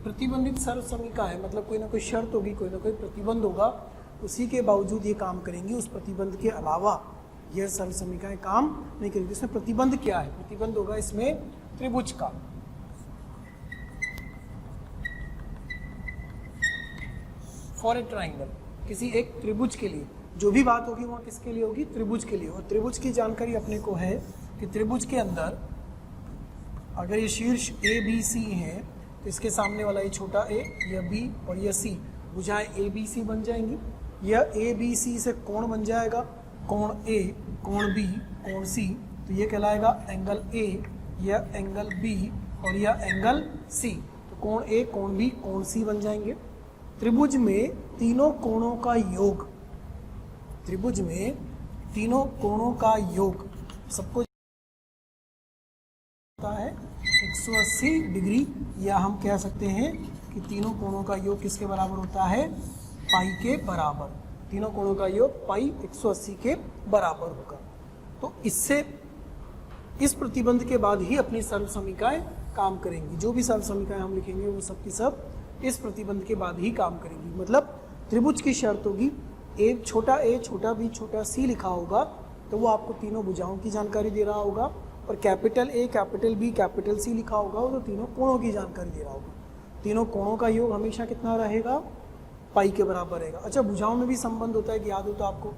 प्रतिबंधित सरल समीकरण है, मतलब कोई ना कोई शर्त होगी, कोई ना कोई प्रतिबंध होगा, उसी के बावजूद ये काम करेंगी। उस प्रतिबंध के अलावा यह सरल समीकरण काम नहीं करेगी। इसमें प्रतिबंध क्या है? प्रतिबंध होगा इसमें त्रिभुज का। फॉर ए ट्राइंगल, किसी एक त्रिभुज के लिए जो भी बात होगी वहाँ किसके लिए होगी? त्रिभुज के लिए। और त्रिभुज की जानकारी अपने को है कि त्रिभुज के अंदर अगर ये शीर्ष ए बी सी है तो इसके सामने वाला ये छोटा ए, यह बी और यह सी, भुजाएं ए बी सी बन जाएंगी। यह ए बी सी से कोण बन जाएगा, कोण ए, कोण बी, कोण सी, तो ये कहलाएगा एंगल ए, यह एंगल बी और यह एंगल सी। तो कोण ए, कोण बी, कोण सी बन जाएंगे। त्रिभुज में तीनों कोणों का योग, त्रिभुज में तीनों कोणों का योग सबको होता है 180 डिग्री, या हम कह सकते हैं कि तीनों कोणों का योग किसके बराबर होता है? पाई के बराबर। तीनों कोणों का योग पाई 180 के बराबर होगा। तो इससे इस प्रतिबंध के बाद ही अपनी सरल समीकरण काम करेंगी। जो भी सरल समीकरण हम लिखेंगे वो सब की सब इस प्रतिबंध के बाद ही काम करेंगी। मतलब त्रिभुज की शर्त होगी ए छोटा बी छोटा सी लिखा होगा तो वो आपको तीनों भुजाओं की जानकारी दे रहा होगा, और capital A, capital B, capital C लिखा होगा वो तो तीनों कोणों की जानकारी दे रहा होगा। तीनों कोणों का योग हमेशा कितना रहेगा? पाई के बराबर रहेगा। अच्छा, भुजाओं में भी संबंध होता है कि याद हो तो आपको,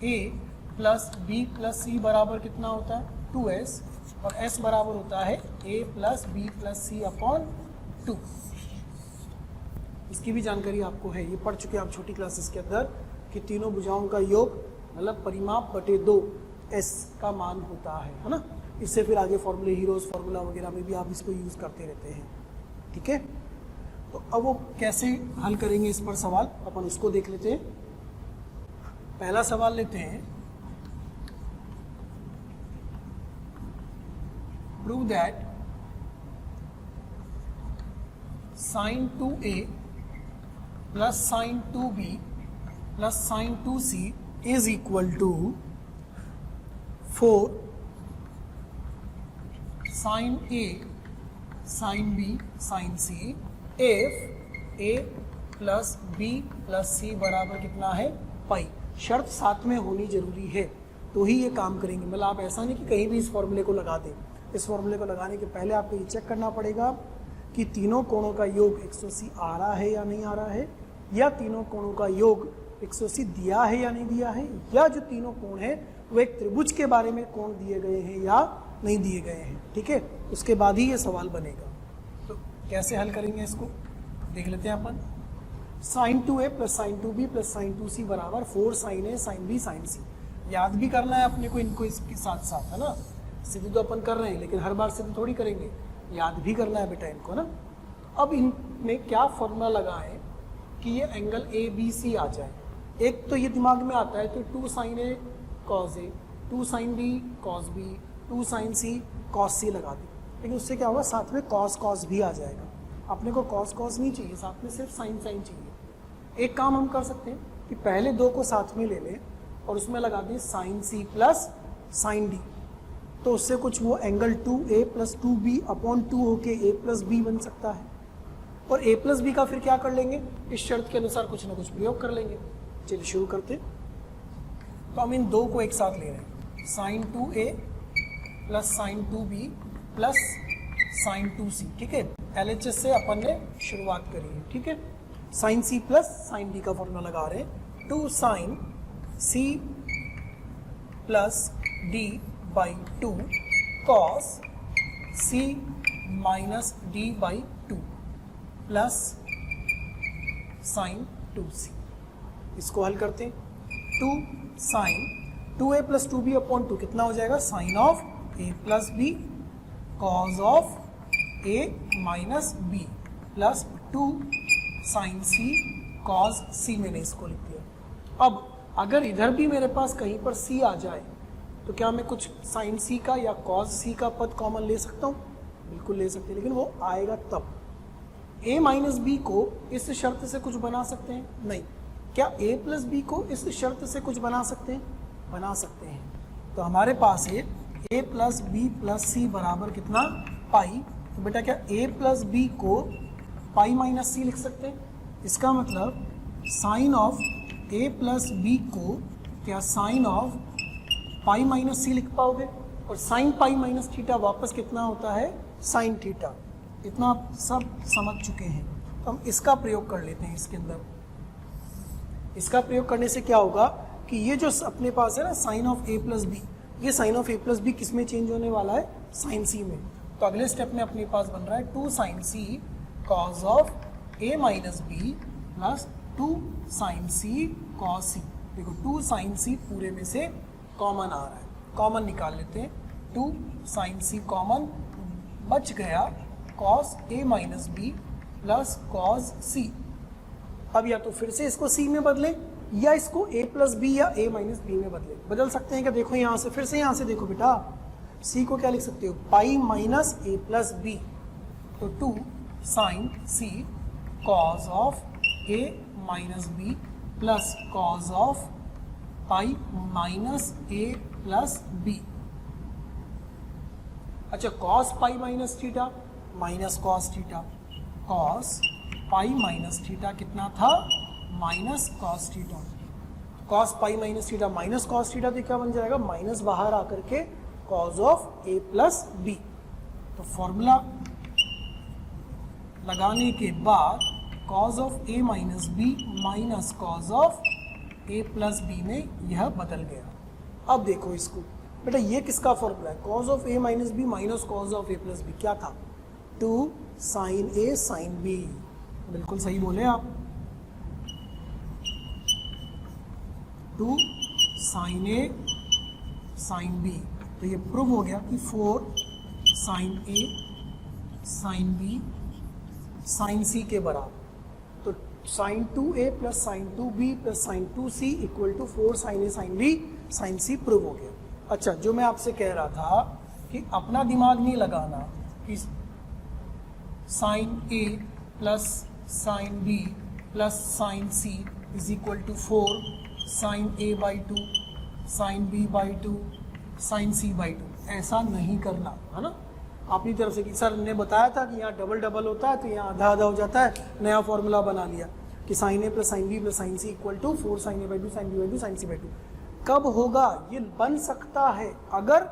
ए प्लस बी प्लस सी बराबर कितना होता है? 2s, और s बराबर होता है a plus B plus C upon 2। इसकी भी जानकारी आपको है, ये पढ़ चुके हैं आप छोटी क्लासेस के अंदर कि तीनों भुजाओं का योग मतलब परिमाप बटे 2 s का मान होता है ना। इससे फिर आगे फॉर्मूले, हीरोज फार्मूला वगैरह में भी आप इसको यूज़ करते रहते हैं। ठीक है, तो अब वो कैसे हल करेंगे इस पर सवाल, अपन उसको देख लेते हैं। पहला सवाल लेते हैं, prove that sin 2a plus sin 2b plus sin 2c is equal to 4 sin a sin b sin c if a plus b plus c बराबर कितना है? पाई। शर्त साथ में होनी जरूरी है तो ही ये काम करेंगे। मतलब आप ऐसा नहीं कि कहीं भी इस फॉर्मूले को लगा दें। इस फॉर्मूले को लगाने के पहले आपको ये चेक करना पड़ेगा कि तीनों कोणों का योग 180 आ रहा है या नहीं आ रहा है, या तीनों कोणों का योग 180 दिया है या नहीं दिया है, या जो तीनों कोण है वो एक त्रिभुज के बारे में कोण दिए गए हैं या नहीं दिए गए हैं। ठीक है, उसके बाद ही ये सवाल बनेगा। तो कैसे हल करेंगे इसको देख लेते हैं अपन। sin 2a plus sin 2b plus sin 2c बराबर 4 sin a sin b sin c। याद भी करना है अपने को इनको इसके साथ साथ, है ना। सिद्ध तो अपन कर रहे हैं लेकिन हर बार सिद्ध थोड़ी करेंगे, याद भी करना है बेटा इनको ना। अब इनमें क्या फॉर्मूला लगाएं कि ये एंगल ए बी सी आ जाए। एक तो ये दिमाग में आता है तो 2 sin a cos a, 2 sin b cos b, 2 sin c cos c लगा दें। लेकिन उससे क्या होगा, साथ में cos भी आ जाएगा। अपने को cos नहीं चाहिए, साथ में सिर्फ sin चाहिए। एक काम हम कर सकते हैं कि पहले दो को साथ में ले लें और उसमें लगा दें sin c plus sin d, तो उससे कुछ वो angle 2a plus 2b upon 2 होके a प्लस b बन सकता है। और a प्लस b का फिर क्या कर लेंगे, इस शर्त के अनुसार कुछ ना कुछ प्रयोग कर लेंगे। चलिए शुरू करते हैं। तो हम इन दो को एक साथ ले रहे हैं, sin 2a plus sin 2b plus sin 2c। ठीक है, LHS से अपन ने शुरुआत करी है। ठीक है, sin c plus sin d का फॉर्मूला लगा रहे हैं, 2 sin c plus d by 2 cos c minus d by 2 plus sin 2c। इसको हल करते हैं, 2 sin 2a plus 2b upon 2 कितना हो जाएगा, sine of a plus b cos of a minus b plus 2 sin c cos c। मैंने इसको लिख दिया। अब अगर इधर भी मेरे पास कहीं पर c आ जाए तो क्या मैं कुछ sin c का या cos c का पद कॉमन ले सकता हूँ? बिल्कुल ले सकते हैं, लेकिन वो आएगा तब। a माइनस बी को इस शर्त से कुछ बना सकते हैं? नहीं। क्या a प्लस बी को इस शर्त से कुछ बना सकते हैं? बना सकते हैं। तो हमारे पास है a plus B plus C बराबर कितना, पाई। तो बेटा क्या a प्लस बी को पाई माइनस सी लिख सकते हैं? इसका मतलब sine of a plus B को क्या sine of pi minus C लिख पाओगे? और साइन पाई माइनस थीटा वापस कितना होता है, साइन थीटा। इतना आप सब समझ चुके हैं। तो हम इसका प्रयोग कर लेते हैं इसके अंदर। इसका प्रयोग करने से क्या होगा कि ये जो अपने पास है ना sine of a plus B, ये sine of a plus B किस में चेंज होने वाला है, साइन सी में। तो अगले स्टेप में अपने पास बन रहा है 2 sine C cos of a minus B plus 2 sine C cos C. देखो 2 साइन सी पूरे में से कॉमन आ रहा है, कॉमन निकाल लेते हैं। 2 साइन सी कॉमन, बच गया cos a minus B plus cos C. अब या तो फिर से इसको c में बदलें या इसको a प्लस बी या a माइनस बी में बदल सकते हैं क्या? देखो यहाँ से, फिर से यहाँ से देखो बेटा, c को क्या लिख सकते हो, pi minus a plus B. तो 2 sine c cos of a minus B plus cos of pi minus a plus B. अच्छा, cos pi minus theta minus cos theta, cos pi minus theta कितना था, minus cos theta. Cos pi minus theta minus cos theta तो क्या बन जाएगा, minus बाहर आकर के cos of a plus B. तो फॉर्मूला लगाने के बाद cos of a minus B minus cos of a plus B में यह बदल गया। अब देखो इसको बेटा, ये किसका फॉर्मूला है, cos of a minus B minus cos of a plus B. क्या था, 2 साइन a साइन b। बिल्कुल सही बोले आप, 2 साइन a साइन b। तो ये प्रूव हो गया कि 4 sine a sine b sine c के बराबर। तो sine 2a plus sine 2b plus sine 2c equal to 4 sine a sine b sine c prove हो गया। अच्छा, जो मैं आपसे कह रहा था कि अपना दिमाग नहीं लगाना कि sine a plus sine b plus sine c is equal to 4 sine a by 2 sine b by 2 sine c by 2, ऐसा नहीं करना है ना अपनी तरफ से। कि सर ने बताया था कि यहाँ डबल डबल होता है तो यहाँ आधा आधा हो जाता है, नया फॉर्मूला बना लिया कि sine a plus sine b plus sine c equal to 4 sine a by 2 sine b by 2 sine c by 2। कब होगा ये, बन सकता है अगर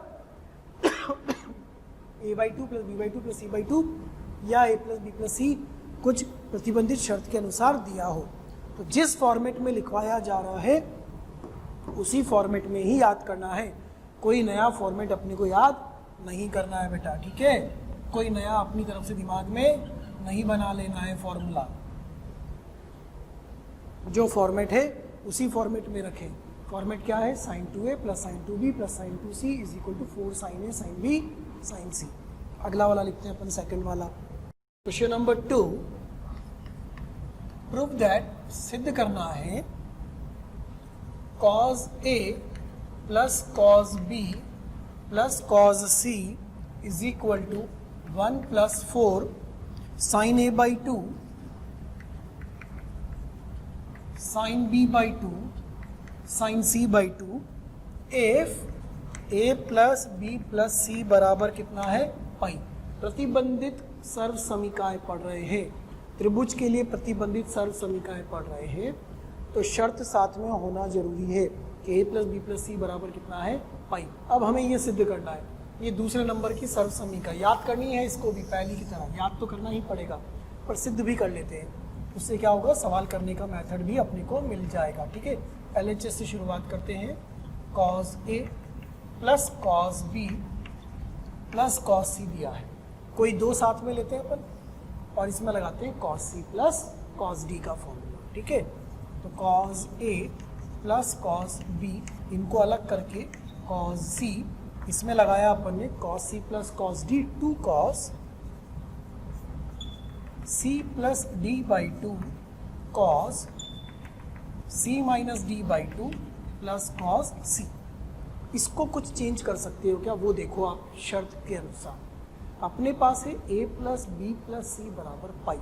a by 2 plus b by 2 plus c by 2 या a plus b plus c कुछ प्रतिबंधित शर्त के अनुसार दिया हो। तो जिस फॉर्मेट में लिखवाया जा रहा है उसी फॉर्मेट में ही याद करना है, कोई नया फॉर्मेट अपने को याद नहीं करना है बेटा, ठीक है। कोई नया अपनी तरफ से दिमाग में नहीं बना लेना है फॉर्मूला, जो फॉर्मेट है उसी फॉर्मेट में रखें। फॉर्मेट क्या है, sine 2a plus sine 2b plus sine 2c is equal to 4 sine a sine b sine c। अगला वाला लिखते हैं अपन, सेकंड वाला। क्वेश्चन नंबर 2, प्रूव दैट, सिद्ध करना है cos a plus cos b plus cos c is equal to 1 plus 4 sine a by 2 sine b by 2 sine c by 2 if a plus b plus c बराबर कितना है, पाई। प्रतिबंधित सर्व समीकरण पढ़ रहे हैं, त्रिभुज के लिए प्रतिबंधित सर्व समीकरण पढ़ रहे हैं, तो शर्त साथ में होना जरूरी है कि a plus B plus C बराबर कितना है, पाई। अब हमें ये सिद्ध करना है, ये दूसरे नंबर की सर्व समीकरण याद करनी है, इसको भी पहली की तरह याद तो करना ही पड़ेगा पर सिद्ध भी कर लेते हैं। उससे क्या होगा, सवाल करने का मेथड भी अपने को मिल जाएगा, ठीक है। LHS से शुरुआत करते हैं, cos a plus cos b plus cos c दिया है, कोई दो साथ में लेते हैं अपन और इसमें लगाते हैं cos c plus cos d का फॉर्मूला, ठीक है। तो cos a plus cos b, इनको अलग करके cos c, इसमें लगाया अपन ने cos c plus cos d, 2 cos c plus d by 2 cos c minus d by 2 plus cos c। इसको कुछ चेंज कर सकते हो क्या, वो देखो आप शर्त के अनुसार। अपने पास है a plus B plus C बराबर पाई,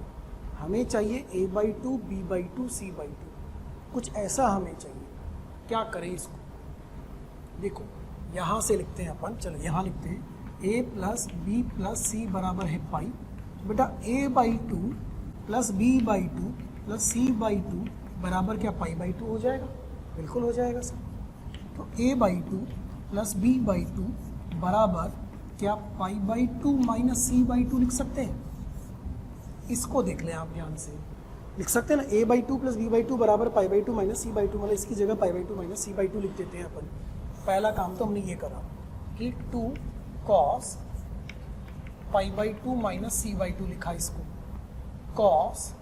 हमें चाहिए a by 2 b by 2 c by 2, कुछ ऐसा हमें चाहिए। क्या करें इसको, देखो यहाँ से लिखते हैं अपन, चलो यहाँ लिखते हैं A plus B plus C बराबर है पाई। तो बेटा A by two plus B by two plus C by two बराबर क्या पाई बाई टू हो जाएगा? बिल्कुल हो जाएगा सर। तो A by two plus B by two बराबर क्या pi by two minus C by two लिख सकते हैं? इसको देख लें आप ध्यान से, लिख सकते हैं ना, A by two plus B by two बराबर pi by two minus C by two, मतलब इसकी जगह pi by two minus C by two लिख देते हैं अपन। पहला काम तो हमने ये करा कि two cos pi by two minus C by two लिखा इसको, cos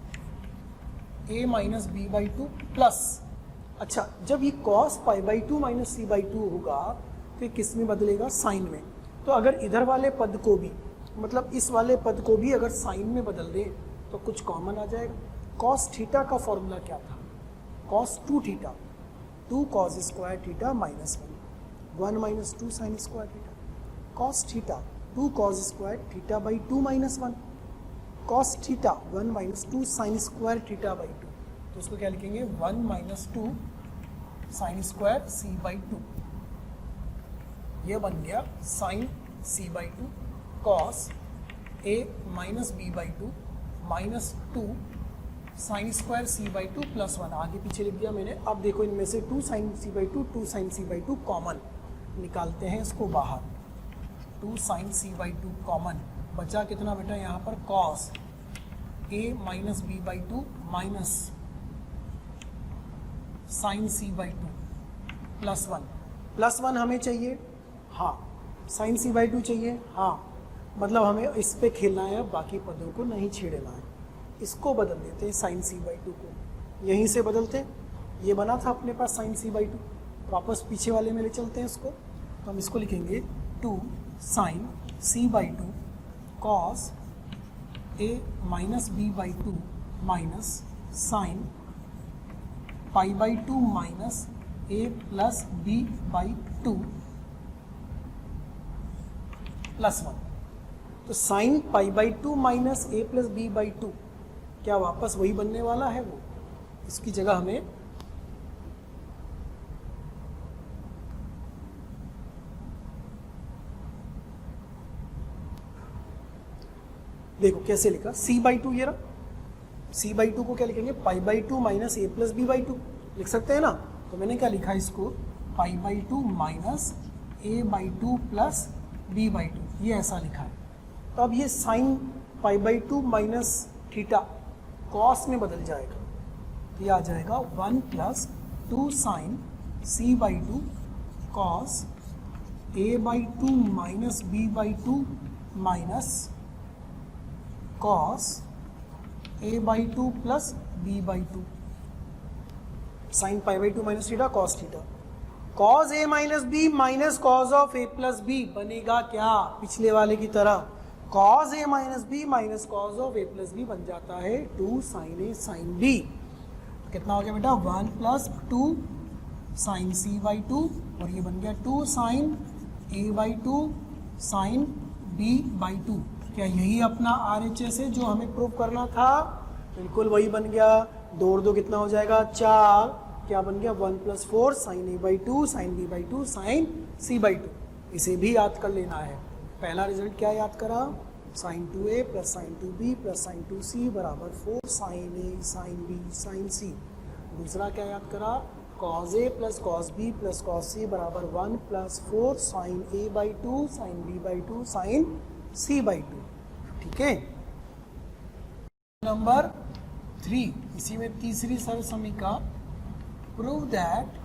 A minus B by two plus, अच्छा जब ये cos pi by two minus C by two होगा तो ये किस में बदलेगा? साइन में। तो अगर इधर वाले पद को भी, मतलब इस वाले पद को भी अगर साइन में बदल दें तो कुछ कॉमन आ जाएगा। कॉस थीटा का फॉर्मूला क्या था? Cos two theta, two cos square theta minus one minus two sine square theta. Cos theta two cos square theta by two minus one, cos theta one minus two sine square theta by two. तो उसको क्या लिखेंगे? One minus two sine square C by two, ये बन गया sine C by two cos A minus B by two minus two sine square C by two plus one, आगे पीछे लिख दिया मैंने। अब देखो इनमें से two sine C by two sine C by two common निकालते हैं इसको बाहर, two sine C by two common, बचा कितना बेटा यहाँ पर? Cos A minus B by two minus sine C by two plus one हमें चाहिए, हाँ साइन सी बाई टू चाहिए, हाँ मतलब हमें इस पे खेलना है, बाकी पदों को नहीं छेड़ना है। इसको बदल देते हैं साइन सी बाई टू को, यहीं से बदलते, ये बना था अपने पास साइन सी बाई टू, वापस पीछे वाले में ले चलते हैं इसको। तो हम इसको लिखेंगे two sine C by two cos A minus B by two minus sine pi by two minus A plus B by two plus one. तो sine pi by two minus A plus B by two क्या वापस वही बनने वाला है? वो इसकी जगह हमें देखो कैसे लिखा, सी बाई टू, ये रहा सी बाई टू को क्या लिखेंगे? Pi by two minus A plus B by two लिख सकते हैं ना। तो मैंने क्या लिखा इसको? Pi by two minus A by two plus B by two, ये ऐसा लिखा है। तो अब ये sine pi by two minus theta cos में बदल जाएगा, तो ये आ जाएगा one plus two sine C by two cos A by two minus B by two minus cos A by two plus B by two, sine pi by two minus theta cos theta, cos A minus B minus cos of A plus B बनेगा क्या? पिछले वाले की तरह cos A minus B minus cos of A plus B बन जाता है two sine A sine B. तो कितना हो गया बेटा? One plus two sine C by two, और ये बन गया two sine A by two sine B by two. क्या यही अपना RHS है जो हमें प्रूव करना था? बिल्कुल वही बन गया। दो और दो कितना हो जाएगा? चार। क्या बन गया? One plus four sine A by two sine B by two sine C by two. इसे भी याद कर लेना है। पहला रिजल्ट क्या याद करा? Sine two A plus sine two B plus sine two C बराबर four sine A sine B sine C. दूसरा क्या याद करा? Cos A plus cos B plus cos C बराबर one plus four sine A by two sine B by two sine C by two. ठीक है। Number 3, इसी में तीसरी सरल समीका, prove that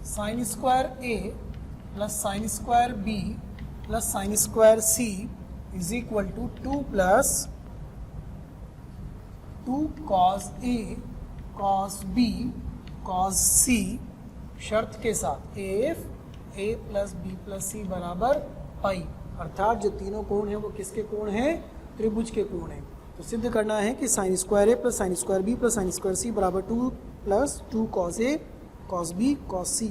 sine square A plus sine square B plus sine square C is equal to 2 plus 2 cos A cos B cos C, शर्त के साथ if A plus B plus C बराबर पाई, अर्थात जो तीनों कोण हैं वो किसके कोण हैं? त्रिभुज के कोण हैं। तो सिद्ध करना है कि sine square A plus sine square B plus sine square C बराबर 2 plus 2 cos A cos B cos C.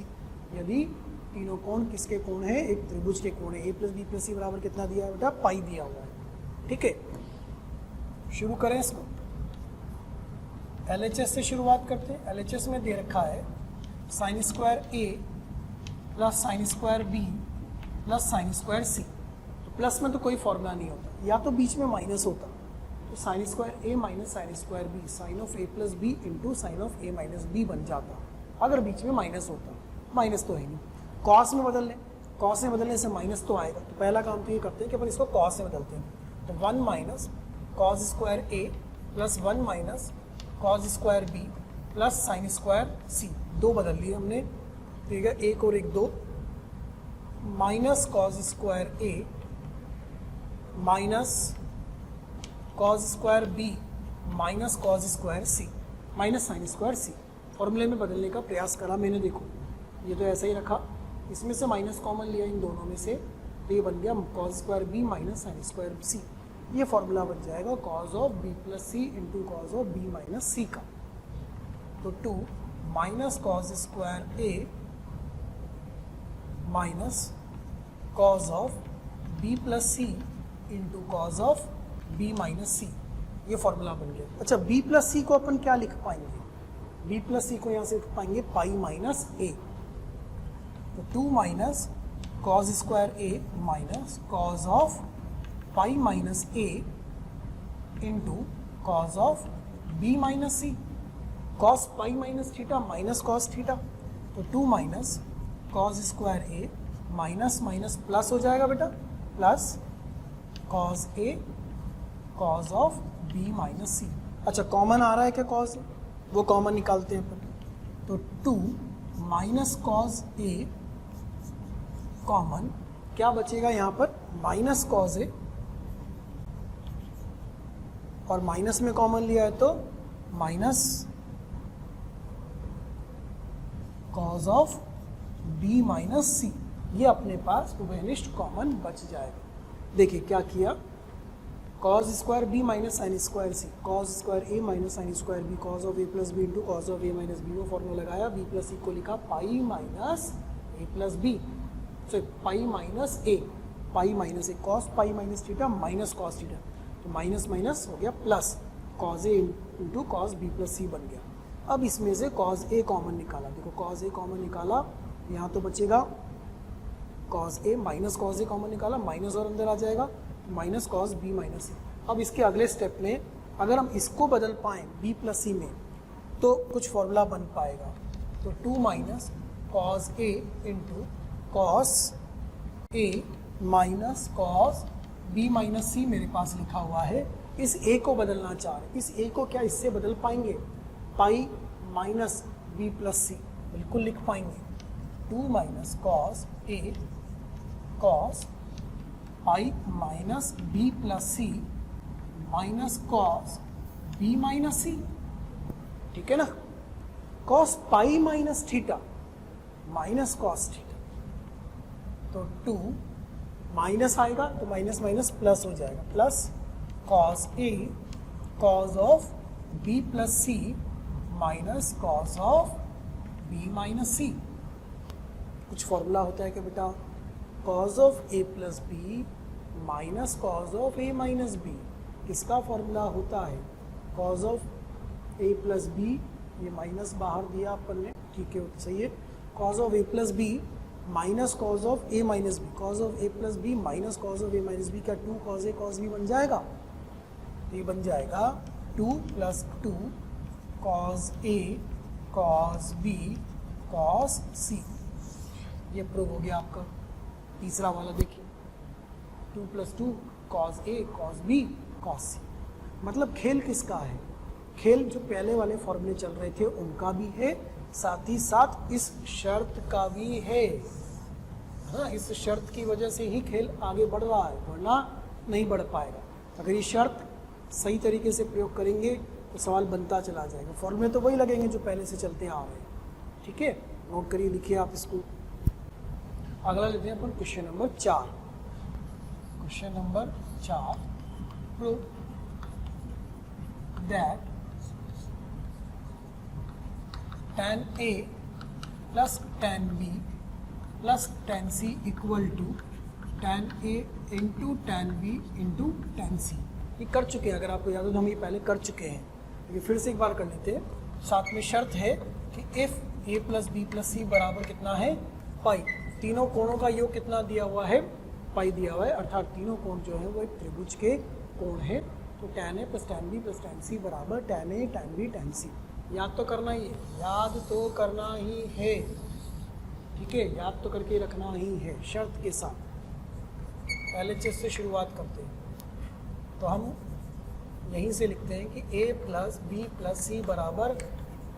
यदि तीनों कोण किसके कोण हैं? एक त्रिभुज के कोण है। ए प्लस बी प्लस सी बराबर कितना दिया है बेटा? पाई दिया हुआ है। ठीक है, शुरू करें इसको। LHS से शुरुआत करते हैं। LHS में दे रखा है sine square A plus sine square B plus sine square C. तो प्लस में तो कोई फॉर्मूला नहीं होता, या तो बीच में माइनस होता, तो sine square A minus sine square B, sine of A plus B into sine of A minus B बन जाता अगर बीच में माइनस होता। माइनस तो है नहीं, कॉस में बदल लें, कॉस में बदलने से माइनस तो आएगा। तो पहला काम तो ये करते हैं कि अपन इसको कॉस में बदलते हैं। तो 1 minus cos square A plus 1 minus cos square B plus sine square C, 2 बदल लिए हमने, ठीक है, एक और एक 2, minus cos square A minus cos square B minus cos square C minus sine square C. फॉर्मूले में बदलने का प्रयास करा मैंने, देखो ये तो ऐसा ही रखा, इसमें से माइनस कॉमन लिया इन दोनों में से, तो ये बन गया cos square B minus sine square C. ये फॉर्मूला बन जाएगा cos of B plus C into cos of B minus C का। तो 2 minus cos square A minus cos of B plus C into cos of B minus C, ये formula बन गया। अच्छा, B plus C को अपन क्या लिख पाएंगे? बी प्लस सी को यहाँ से लिख पाएंगे पाई माइनस ए। तो 2 minus cos square A minus cos of pi minus A into cos of B minus C, cos pi minus theta minus cos theta. तो 2 minus cos square A minus minus plus हो जाएगा बेटा, plus cos A cos of B minus C. अच्छा, common आ रहा है क्या cos? वो common निकालते हैं अपन। तो 2 माइनस कॉस ए कॉमन, क्या बचेगा यहाँ पर? माइनस कॉस ए, और माइनस में कॉमन लिया है तो minus cos of B minus C. ये अपने पास उभयनिष्ठ कॉमन बच जाएगा। देखिए क्या किया, cos square B minus sine square C, cos square A minus sine square B, cos of A plus B into cos of A minus B, वो formula लगाया। बी प्लस सी को लिखा pi minus A plus B, so pi minus A, pi minus A, cos pi minus theta minus cos theta, तो minus minus हो गया plus, cos A into cos B plus C बन गया। अब इसमें से कॉस ए कॉमन निकाला, देखो कॉस ए कॉमन निकाला, यहाँ तो बचेगा cos A minus cos A common निकाला, माइनस और अंदर आ जाएगा माइनस कॉस बी माइनस सी। अब इसके अगले स्टेप में अगर हम इसको बदल पाएँ बी प्लस सी में तो कुछ फॉर्मूला बन पाएगा। तो 2 minus cos A into cos A minus cos B minus सी मेरे पास लिखा हुआ है। इस ए को बदलना चाह रहे, इस ए को क्या इससे बदल पाएंगे? Pi minus B plus C, बिल्कुल लिख पाएंगे। 2 minus cos A cos pi minus B plus C minus cos B minus C, ठीक है ना। Cos pi minus theta minus cos theta, तो 2 माइनस आएगा तो माइनस माइनस प्लस हो जाएगा, plus cos A cos of B plus C minus cos of B minus C. कुछ formula होता है कि बेटा cos of A plus B minus cos of A minus B, किसका फॉर्मूला होता है? Cos of A plus B, ये minus बाहर दिया अपन ने, ठीक है सही है। Cos of A plus B minus cos of A minus B, cos of A plus B minus cos of A minus B, क्या 2 कॉस ए कॉस बी बन जाएगा? ये बन जाएगा 2 plus 2 cos A cos B cos सी। ये prove हो गया आपका। तीसरा वाला देखिए, 2 plus 2 cos A cos B cos सी। मतलब खेल किसका है? खेल जो पहले वाले फॉर्मूले चल रहे थे उनका भी है, साथ ही साथ इस शर्त का भी है। हाँ, इस शर्त की वजह से ही खेल आगे बढ़ रहा है, वरना नहीं बढ़ पाएगा। अगर ये शर्त सही तरीके से प्रयोग करेंगे तो सवाल बनता चला जाएगा। फॉर्मूले तो वही लगेंगे जो पहले से चलते आ रहे हैं, ठीक है। नोट करिए, लिखिए आप इसको। अगला लेते हैं अपन question number 4। Question number 4, prove that tan A plus tan B plus tan C equal to tan A into tan B into tan C। ये कर चुके हैं, अगर आपको याद हो तो हम ये पहले कर चुके हैं, लेकिन फिर से एक बार कर लेते हैं। साथ में शर्त है कि if A plus B plus C बराबर कितना है पाई। तीनों कोणों का योग कितना दिया हुआ है पाई दिया हुआ है, अर्थात तीनों कोण जो है वो एक त्रिभुज के कोण है। तो tan A plus tan B plus tan C बराबर tan A tan B tan C. याद तो करना ही है, याद तो करना ही है, ठीक है, याद तो करके रखना ही है शर्त के साथ। पहले चीज से शुरुआत करते हैं, तो हम यहीं से लिखते हैं कि a plus B plus C बराबर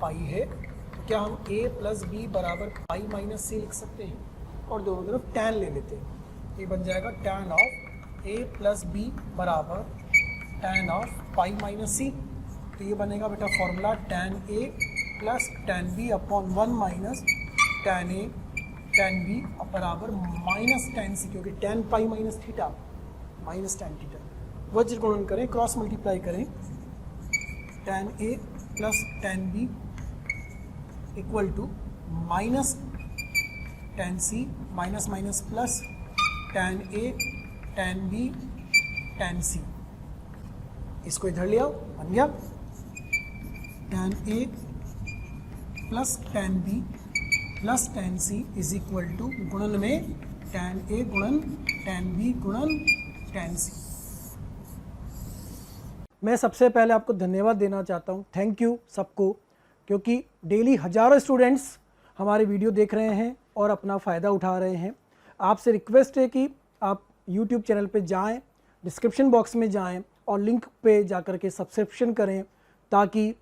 पाई है। तो क्या हम a प्लस बी बराबर पाई माइनस सी लिख सकते हैं और दोनों तरफ tan ले लेते हैं। ये बन जाएगा tan of a plus B बराबर tan of pi minus C. तो ये बनेगा बेटा formula tan a plus tan b upon 1 minus tan a tan b बराबर माइनस tan c, क्योंकि tan pi minus theta minus tan theta. वज्र गुणन करें, क्रॉस मल्टीप्लाई करें, tan a plus tan b equal to minus tan c minus minus plus tan a tan b tan c। इसको इधर ले आओ, बन गया tan a plus tan b plus tan c is equal to गुणन में tan a गुणन tan b गुणन tan c। मैं सबसे पहले आपको धन्यवाद देना चाहता हूँ, थैंक यू सबको, क्योंकि डेली हजारों स्टूडेंट्स हमारे वीडियो देख रहे हैं और अपना फ़ायदा उठा रहे हैं। आपसे रिक्वेस्ट है कि आप YouTube चैनल पे जाएं, डिस्क्रिप्शन बॉक्स में जाएं और लिंक पे जाकर के सब्सक्रिप्शन करें, ताकि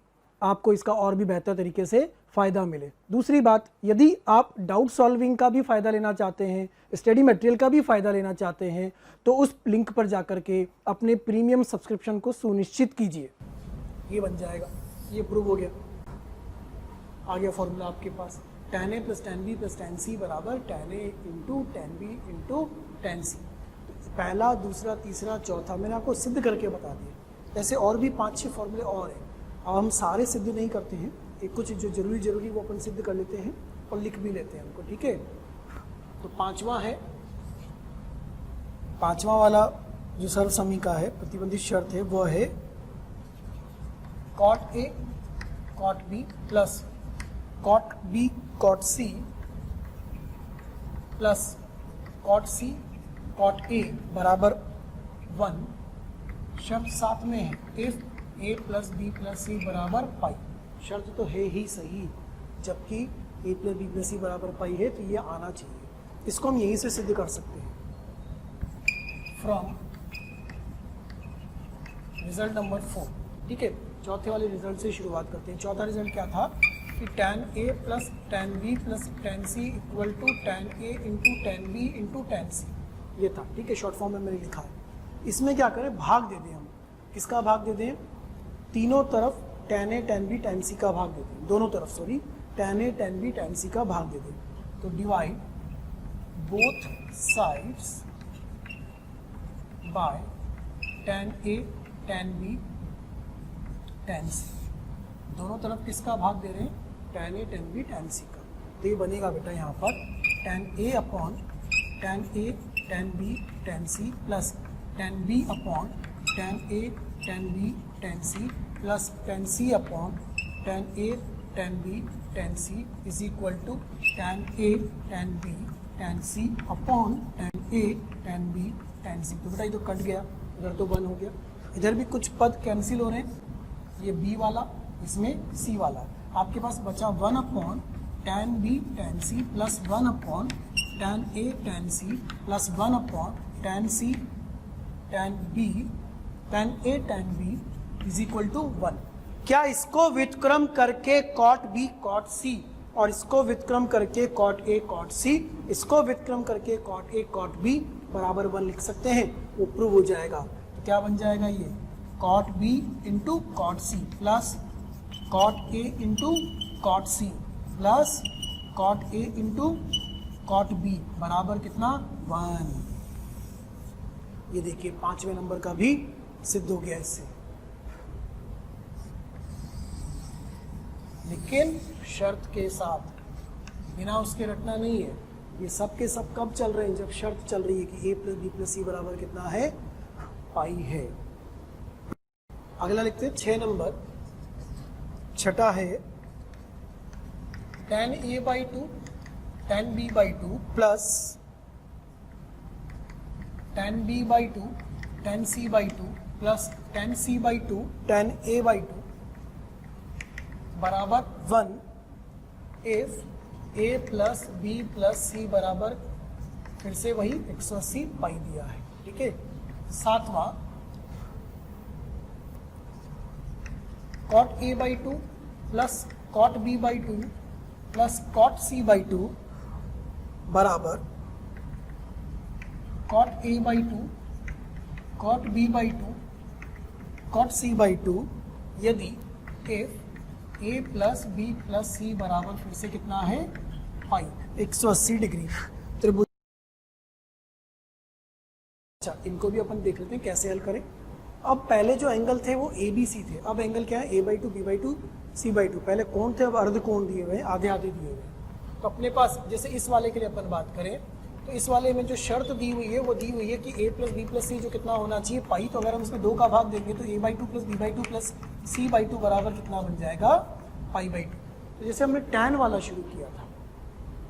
आपको इसका और भी बेहतर तरीके से फ़ायदा मिले। दूसरी बात, यदि आप डाउट सॉल्विंग का भी फ़ायदा लेना चाहते हैं, स्टडी मटेरियल का भी फ़ायदा लेना चाहते हैं, तो उस लिंक पर जाकर के अपने प्रीमियम सब्सक्रिप्शन को सुनिश्चित कीजिए। ये बन जाएगा, ये प्रूव हो गया, आ गया फॉर्मूला आपके पास। tan a plus tan b plus tan c बराबर tan a into tan b into tan c। पहला, दूसरा, तीसरा, चौथा मैंने आपको सिद्ध करके बता दिया। ऐसे और भी 5-6 फॉर्मूले और हैं। अब हम सारे सिद्ध नहीं करते हैं, एक कुछ जो जरूरी वो अपन सिद्ध कर लेते हैं और लिख भी लेते हैं उनको, ठीक है। तो पांचवा है, पांचवा वाला जो सर्व समी का है, प्रतिबंधित शर्त है, वो है cot a cot b plus cot b cot c plus cot c cot a बराबर 1। शर्त साथ में है if a plus B plus C बराबर पाई। शर्त तो है ही सही, जबकि a plus B plus C बराबर पाई है, तो ये आना चाहिए। इसको हम यहीं से सिद्ध कर सकते हैं फ्रॉम रिजल्ट नंबर 4, ठीक है। चौथे वाले रिजल्ट से शुरुआत करते हैं। चौथा रिजल्ट क्या था कि tan a plus tan b plus tan c equal to tan a into tan b into tan c, ये था, ठीक है। शॉर्ट फॉर्म में मैंने लिखा है। इसमें क्या करें, भाग दे दें हम। किसका भाग दे दें? तीनों तरफ tan a tan b tan c का भाग दे दें, दोनों तरफ sorry, tan a tan b tan c का भाग दे दें। तो divide both sides by tan a tan b tan c। दोनों तरफ किसका भाग दे रहे हैं? tan a tan b tan c का। तो ये बनेगा बेटा यहाँ पर tan a upon tan a tan b tan c plus tan b upon tan a tan b tan c plus tan c upon tan a tan b tan c is equal to tan a tan b tan c upon tan a tan b tan c। तो बेटा ये तो cut गया, इधर तो 1 हो गया, इधर भी कुछ पद कैंसिल हो रहे हैं, ये b वाला, इसमें c वाला। आपके पास बचा 1 upon tan b tan c plus 1 upon tan a tan c plus 1 upon tan c tan b tan a tan b is equal to 1। क्या इसको व्युत्क्रम करके cot b cot c और इसको व्युत्क्रम करके cot a cot c, इसको व्युत्क्रम करके cot a cot b बराबर 1 लिख सकते हैं? वो प्रूव हो जाएगा। तो क्या बन जाएगा ये cot b into cot c plus cot a into cot c plus cot a into cot b बराबर कितना? 1। ये देखिए 5वें नंबर का भी सिद्ध हो गया इससे। लेकिन शर्त के साथ, बिना उसके रटना नहीं है। ये सब के सब कब चल रहे हैं? जब शर्त चल रही है कि a plus B plus C बराबर कितना है? पाई है। अगला लिखते हैं 6 नंबर। छठा है tan a by two tan b by two plus tan b by two tan c by two plus tan c by two tan a by two बराबर 1 if a plus b plus c बराबर फिर से वही 180 पाई दिया है। ठीक है, सातवां cot a by two plus cot b by two plus cot c by two बराबर cot a by two cot b by two cot c by to यदि if a plus b plus c बराबर फिर से कितना है पाई 180 degree त्रिभुज। अच्छा, इनको भी अपन देख लेते हैं कैसे हल करें। अब पहले जो एंगल थे वो ए बी सी थे, अब एंगल क्या है a by two B by two C by two. पहले कोण थे, अब अर्ध कोण दिए हुए हैं, आधे आधे दिए हुए हैं। तो अपने पास जैसे इस वाले के लिए अपन बात करें तो इस वाले में जो शर्त दी हुई है वो दी हुई है कि a प्लस बी प्लस सी जो कितना होना चाहिए पाई। तो अगर हम इसमें 2 का भाग देंगे तो a by two plus B by two plus C by two बराबर कितना बन जाएगा पाई बाई टू। तो जैसे हमने tan वाला शुरू किया था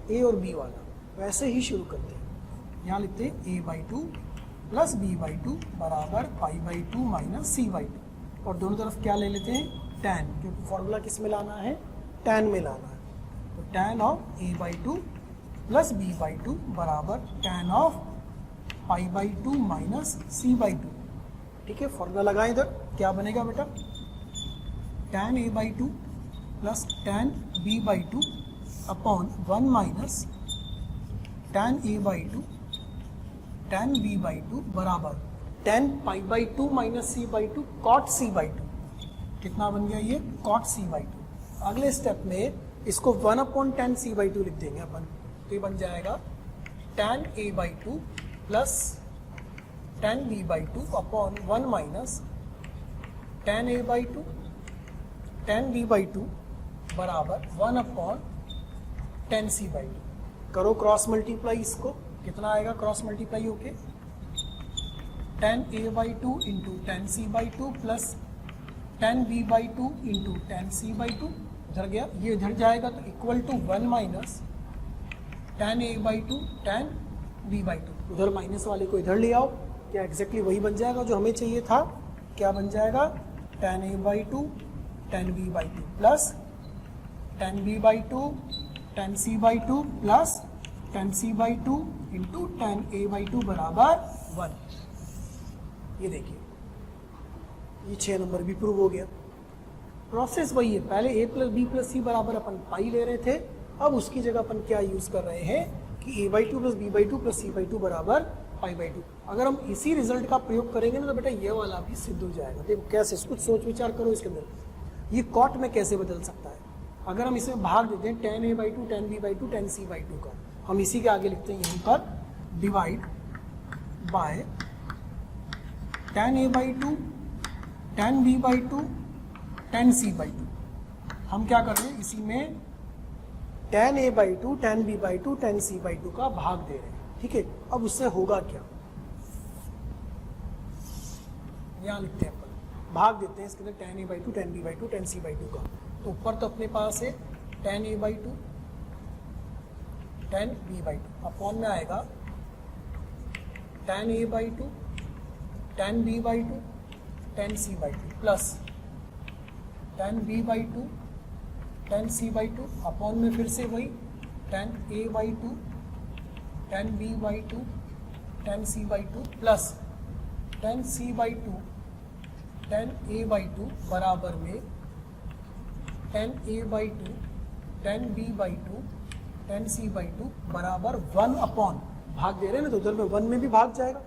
a और b वाला, वैसे ही शुरू करते हैं। यहाँ लिखते हैं a by two plus B by two बराबर pi by two minus C by two, और दोनों तरफ क्या ले लेते हैं tan, क्योंकि फॉर्मूला किस में लाना है tan में लाना है। तो tan of a by two plus B by two बराबर tan of pi by two minus C by two. ठीक है, फॉर्मूला लगाएं इधर, क्या बनेगा बेटा tan a by two plus tan b by two upon 1 minus tan a by two tan b by two बराबर tan pi by two minus C by two cot c by two. कितना बन गया ये cot c by two. अगले step में इसको 1 upon tan c by two लिख देंगे अपन, तो ये बन जाएगा tan a by two plus tan b by two upon 1 minus tan a by two tan b by two बराबर 1 upon tan c by two. करो क्रॉस मल्टीप्लाई, इसको कितना आएगा क्रॉस मल्टीप्लाई होके tan a by two into tan c by two plus tan b by two into tan c by two, इधर गया ये इधर जाएगा तो equal to 1 minus tan a by two tan b by two. उधर minus वाले को इधर ले आओ, क्या एग्जैक्टली वही बन जाएगा जो हमें चाहिए था। क्या बन जाएगा tan a by two tan b by two plus tan b by two tan c by two plus tan c by two into tan a by two बराबर 1। ये देखिए ये 6 नंबर भी प्रूव हो गया। प्रोसेस वही है, पहले a plus B plus C बराबर अपन पाई ले रहे थे, अब उसकी जगह अपन क्या यूज़ कर रहे हैं कि a by two plus B by two plus C by two बराबर पाई बाई टू। अगर हम इसी रिजल्ट का प्रयोग करेंगे ना तो बेटा ये वाला भी सिद्ध हो जाएगा। देखो कैसे, कुछ सोच विचार करो इसके अंदर, ये कॉट में कैसे बदल सकता है। अगर हम इसमें भाग देते हैं tan a by two tan b by two tan c by to का, हम इसी के आगे लिखते हैं यहीं पर divide by tan a by two tan b by two tan c by to. हम क्या कर रहे हैं इसी में tan a by two tan b by two tan c by to का भाग दे रहे हैं। ठीक है, अब उससे होगा क्या, यहाँ लिखते हैं अपन, भाग देते हैं इसके अंदर tan a by two tan b by two tan c by to का। तो ऊपर तो अपने पास है tan a by two tan b by two, upon में आएगा tan a by two tan b by two tan c by two plus tan b by two tan c by two, upon में फिर से वही tan a by two tan b by two tan c by two plus tan c by two tan a by two बराबर में tan a by two tan b by two tan c by two बराबर 1 upon, भाग दे रहे हैं ना तो उधर में 1 में भी भाग जाएगा,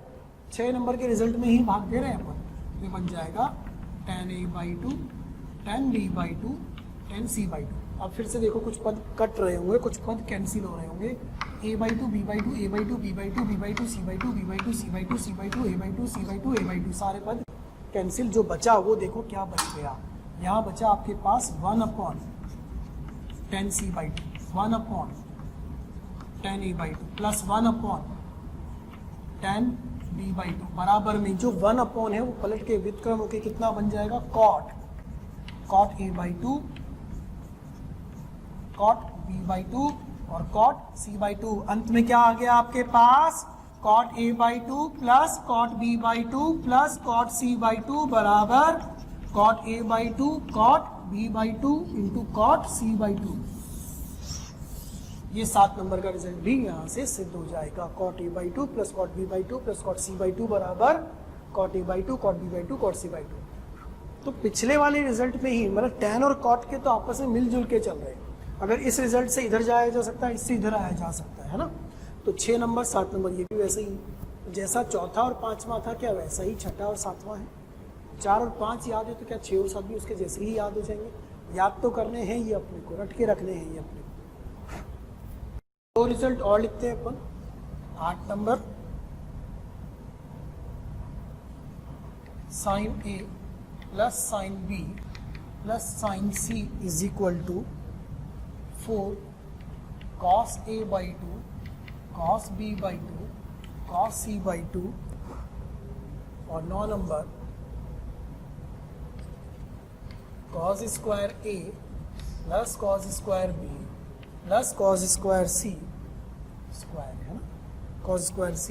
6 नंबर के रिजल्ट में ही भाग दे रहे हैं अपन। ये बन जाएगा tan a by two tan b by two tan c by to. अब फिर से देखो कुछ पद कट रहे होंगे, कुछ पद कैंसिल हो रहे होंगे, a by to b by to a by to b by to b by to c by to b by to c by to c by to a by to c by to a by to, सारे पद cancel. जो बचा वो देखो क्या बच गया, यहाँ बचा आपके पास 1 upon tan c by to 1 upon tan a by two plus 1 upon tan b by two बराबर में जो 1 अपॉन है वो पलट के व्युत्क्रम होकर कितना बन जाएगा cot a by two cot b/2 और cot c/2। अंत में क्या आ गया आपके पास? cot a/2 plus cot b/2 plus cot c/2 बराबर cot a/2 cot b/2 into cot c/2। ये 7 नंबर का रिजल्ट भी यहाँ से सिद्ध हो जाएगा। cot a/2 plus cot b/2 plus cot c/2 बराबर cot a/2 cot b/2 cot c/2। तो पिछले वाले रिजल्ट में ही मतलब tan और cot के तो आपस में मिलजुल के चल रहे हैं। अगर इस रिजल्ट से इधर जाया जा सकता है, इससे इधर आया जा सकता है ना। तो 6 नंबर 7 नंबर ये भी वैसे ही, जैसा चौथा और पांचवा था क्या वैसा ही छठा और सातवां है। 4 और 5 याद है तो क्या 6 और 7 भी उसके जैसे ही याद हो जाएंगे। याद तो करने हैं ये अपने को, रट के रखने हैं ये अपने को। दो रिजल्ट और लिखते हैं अपन। 8 number sine A plus sine B plus sine C is equal to 4 cos a/2 cos b/2 cos c/2 और 9 number cos square a plus cos square b plus cos square c square है ना, cos square c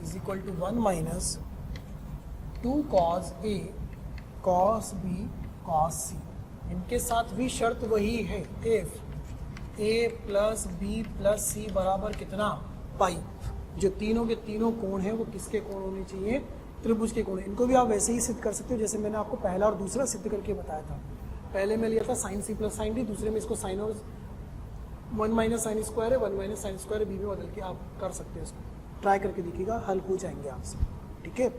is equal to 1 minus 2 cos a cos b cos c। इनके साथ भी शर्त वही है, if a plus B plus C बराबर कितना? पाई। जो तीनों के तीनों कोण हैं वो किसके कोण होने चाहिए? त्रिभुज के कोण। इनको भी आप वैसे ही सिद्ध कर सकते हो जैसे मैंने आपको पहला और दूसरा सिद्ध करके बताया था। पहले में लिया था sine C plus sine D, दूसरे में इसको साइन और 1 माइनस साइन स्क्वायर है 1 माइनस साइन स्क्वायर बी में बदल के आप कर सकते हैं। इसको ट्राई करके देखिएगा, हल हो जाएंगे आपसे। ठीक है,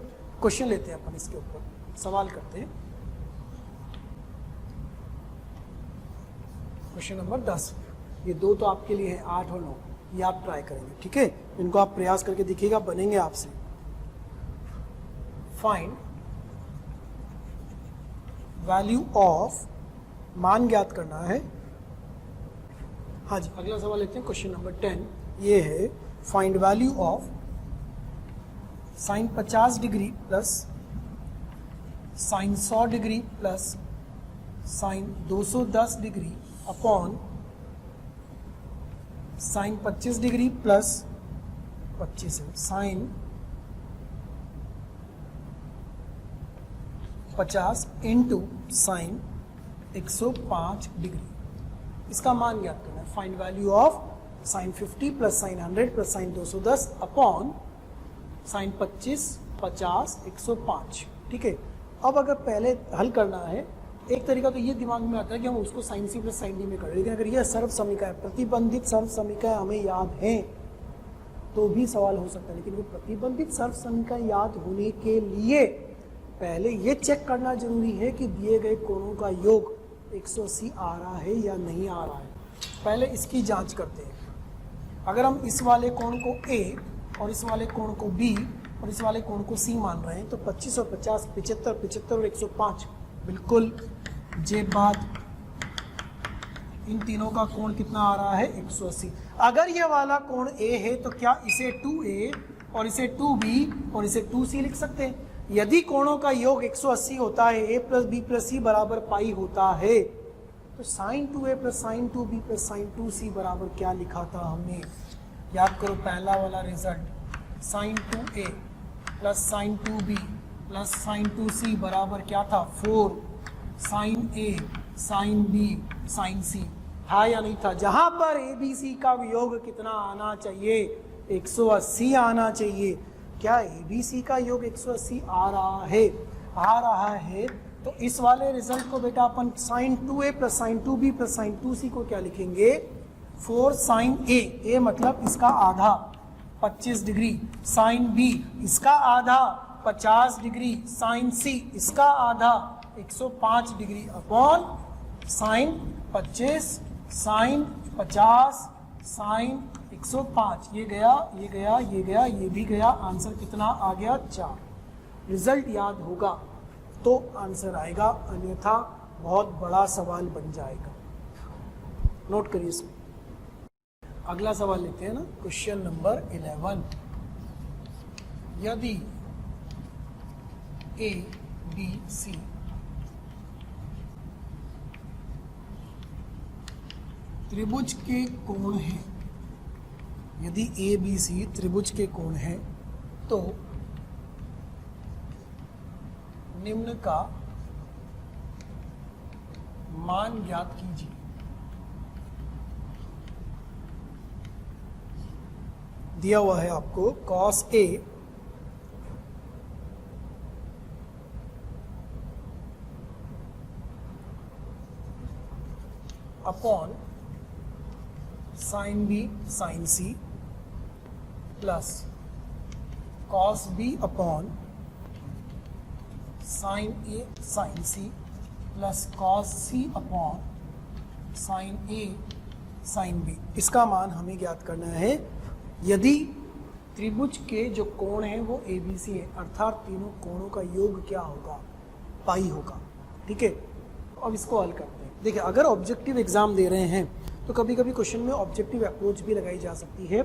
क्वेश्चन लेते हैं अपन, इसके ऊपर सवाल करते हैं। Question number 10। ये दो तो आपके लिए है, 8 और 9, ये आप ट्राई करेंगे। ठीक है, इनको आप प्रयास करके देखिएगा, बनेंगे आपसे। फाइंड वैल्यू ऑफ, मान ज्ञात करना है। हाँ जी, अगला सवाल लेते हैं। क्वेश्चन नंबर 10 ये है, find value of sine 50 degree plus sign 100 degree plus sign 210 degree upon sine 25 degree plus 25 है, साइन 50 इंटू साइन 105 डिग्री। इसका मान ज्ञात करना है। Find value of sine 50 plus sign 100 plus sign 210 upon sine 25 50 105। ठीक है, अब अगर पहले हल करना है, एक तरीका तो ये दिमाग में आता है कि हम उसको sine C plus sine D में कर रहे हैं, लेकिन अगर यह सर्व समीकरण है, प्रतिबंधित सर्व समीकरण हमें याद है तो भी सवाल हो सकता है। लेकिन वो प्रतिबंधित सर्व समीकरण याद होने के लिए पहले ये चेक करना जरूरी है कि दिए गए कोणों का योग 180 आ रहा है या नहीं आ रहा है। पहले इसकी जांच करते हैं। अगर हम इस वाले कोण को A और इस वाले कोण को B और इस वाले कोण को C मान रहे हैं तो 25 और 50 75 75 और 105 बिल्कुल जे बात, इन तीनों का कोण कितना आ रहा है? 180। अगर ये वाला कोण A है तो क्या इसे 2A और इसे 2B और इसे 2C लिख सकते हैं? यदि कोणों का योग 180 होता है, A plus B plus C बराबर पाई होता है, तो sine 2A plus sine 2B plus sine 2C बराबर क्या लिखा था हमने? याद करो पहला वाला result, sine 2A plus sine 2B plus sine 2C बराबर क्या था? 4 sine A sine B sine C। था या नहीं था? जहां पर ABC का योग कितना आना चाहिए? 180 आना चाहिए। क्या ABC का योग 180 आ रहा है? आ रहा है तो इस वाले रिजल्ट को बेटा अपन sine 2A plus sine 2B plus sine 2C को क्या लिखेंगे? 4 साइन A मतलब इसका आधा 25 डिग्री, साइन B इसका आधा 50 डिग्री, साइन C इसका आधा 105 degree upon sine 25 sine 50 sine 105। ये गया, ये गया, ये गया, ये भी गया। आंसर कितना आ गया? 4। रिजल्ट याद होगा तो आंसर आएगा, अन्यथा बहुत बड़ा सवाल बन जाएगा। नोट करिए इसको। अगला सवाल लेते हैं ना, क्वेश्चन नंबर 11। यदि A B C त्रिभुज के कोण हैं, यदि ए बी सी त्रिभुज के कोण हैं तो निम्न का मान ज्ञात कीजिए। दिया हुआ है आपको cos A upon sin B sin C plus cos B upon sin A sin C plus cos C upon sin A sin B। इसका मान हमें ज्ञात करना है यदि त्रिभुज के जो कोण हैं वो ABC है, अर्थात तीनों कोणों का योग क्या होगा, पाई होगा। ठीक है, अब इसको हल करते हैं। देखिए, अगर ऑब्जेक्टिव एग्जाम दे रहे हैं तो कभी कभी क्वेश्चन में ऑब्जेक्टिव अप्रोच भी लगाई जा सकती है,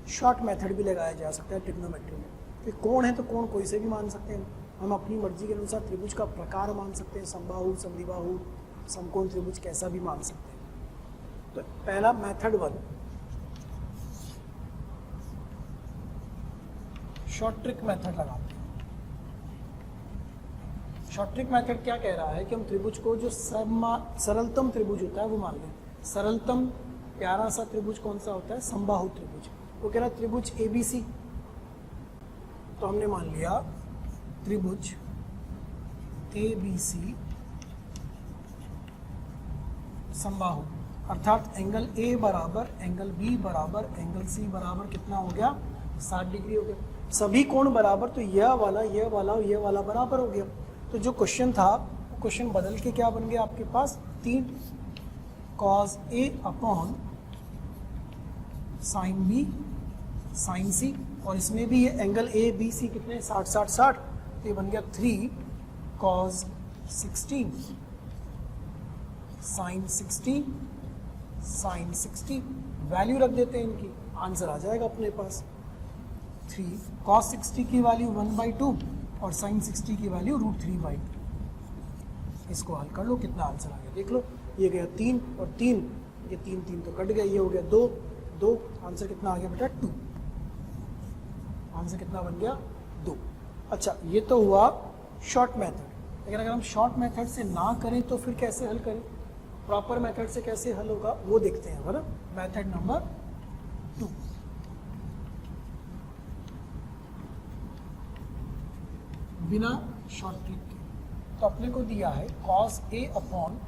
शॉर्ट मेथड भी लगाया जा सकता है ट्रिग्नोमेट्री में। तो कोण है तो कोण कोई से भी मान सकते हैं, हम अपनी मर्जी के अनुसार त्रिभुज का प्रकार मान सकते हैं, समबाहु, समद्विबाहु, समकोण त्रिभुज कैसा भी मान सकते हैं। तो पहला मेथड 1 शॉर्ट ट्रिक मेथड लगाते हैं। शॉर्ट ट्रिक मेथड क्या कह रहा है कि हम त्रिभुज को जो सरलतम त्रिभुज होता है वो मान लें। सरलतम प्यारा सा त्रिभुज कौन सा होता है, समबाहु त्रिभुज। वो कह रहा है त्रिभुज ABC, तो हमने मान लिया त्रिभुज ABC समबाहु, अर्थात एंगल A बराबर एंगल B बराबर एंगल C बराबर कितना हो गया, 60 डिग्री हो गया। सभी कोण बराबर, तो यह वाला यह वाला और यह वाला बराबर हो गया। तो जो क्वेश्चन था वो क्वेश्चन बदल के क्या बन गया आपके पास, 3 cos A upon sin B sin C, और इसमें भी ये एंगल A B C कितने 60 60 60, तो ये बन गया 3 cos 16 sin 16 sin 60। वैल्यू रख देते हैं इनकी, आंसर आ जाएगा अपने पास। 3 cos 60 की वैल्यू 1/2 और sin 60 की वैल्यू √3/2। इसको हल कर लो, कितना आंसर आ गया देख लो। ये गया 3 और 3, ये 3 3 तो कट गया, ये हो गया 2 2, आंसर कितना आ गया बेटा 2। आंसर कितना बन गया 2। अच्छा, ये तो हुआ शॉर्ट मेथड। लेकिन अगर हम शॉर्ट मेथड से ना करें तो फिर कैसे हल करें, प्रॉपर मेथड से कैसे हल होगा वो देखते हैं, है ना। मेथड नंबर 2, बिना शॉर्ट ट्रिक के। तो अपने को दिया है cos A upon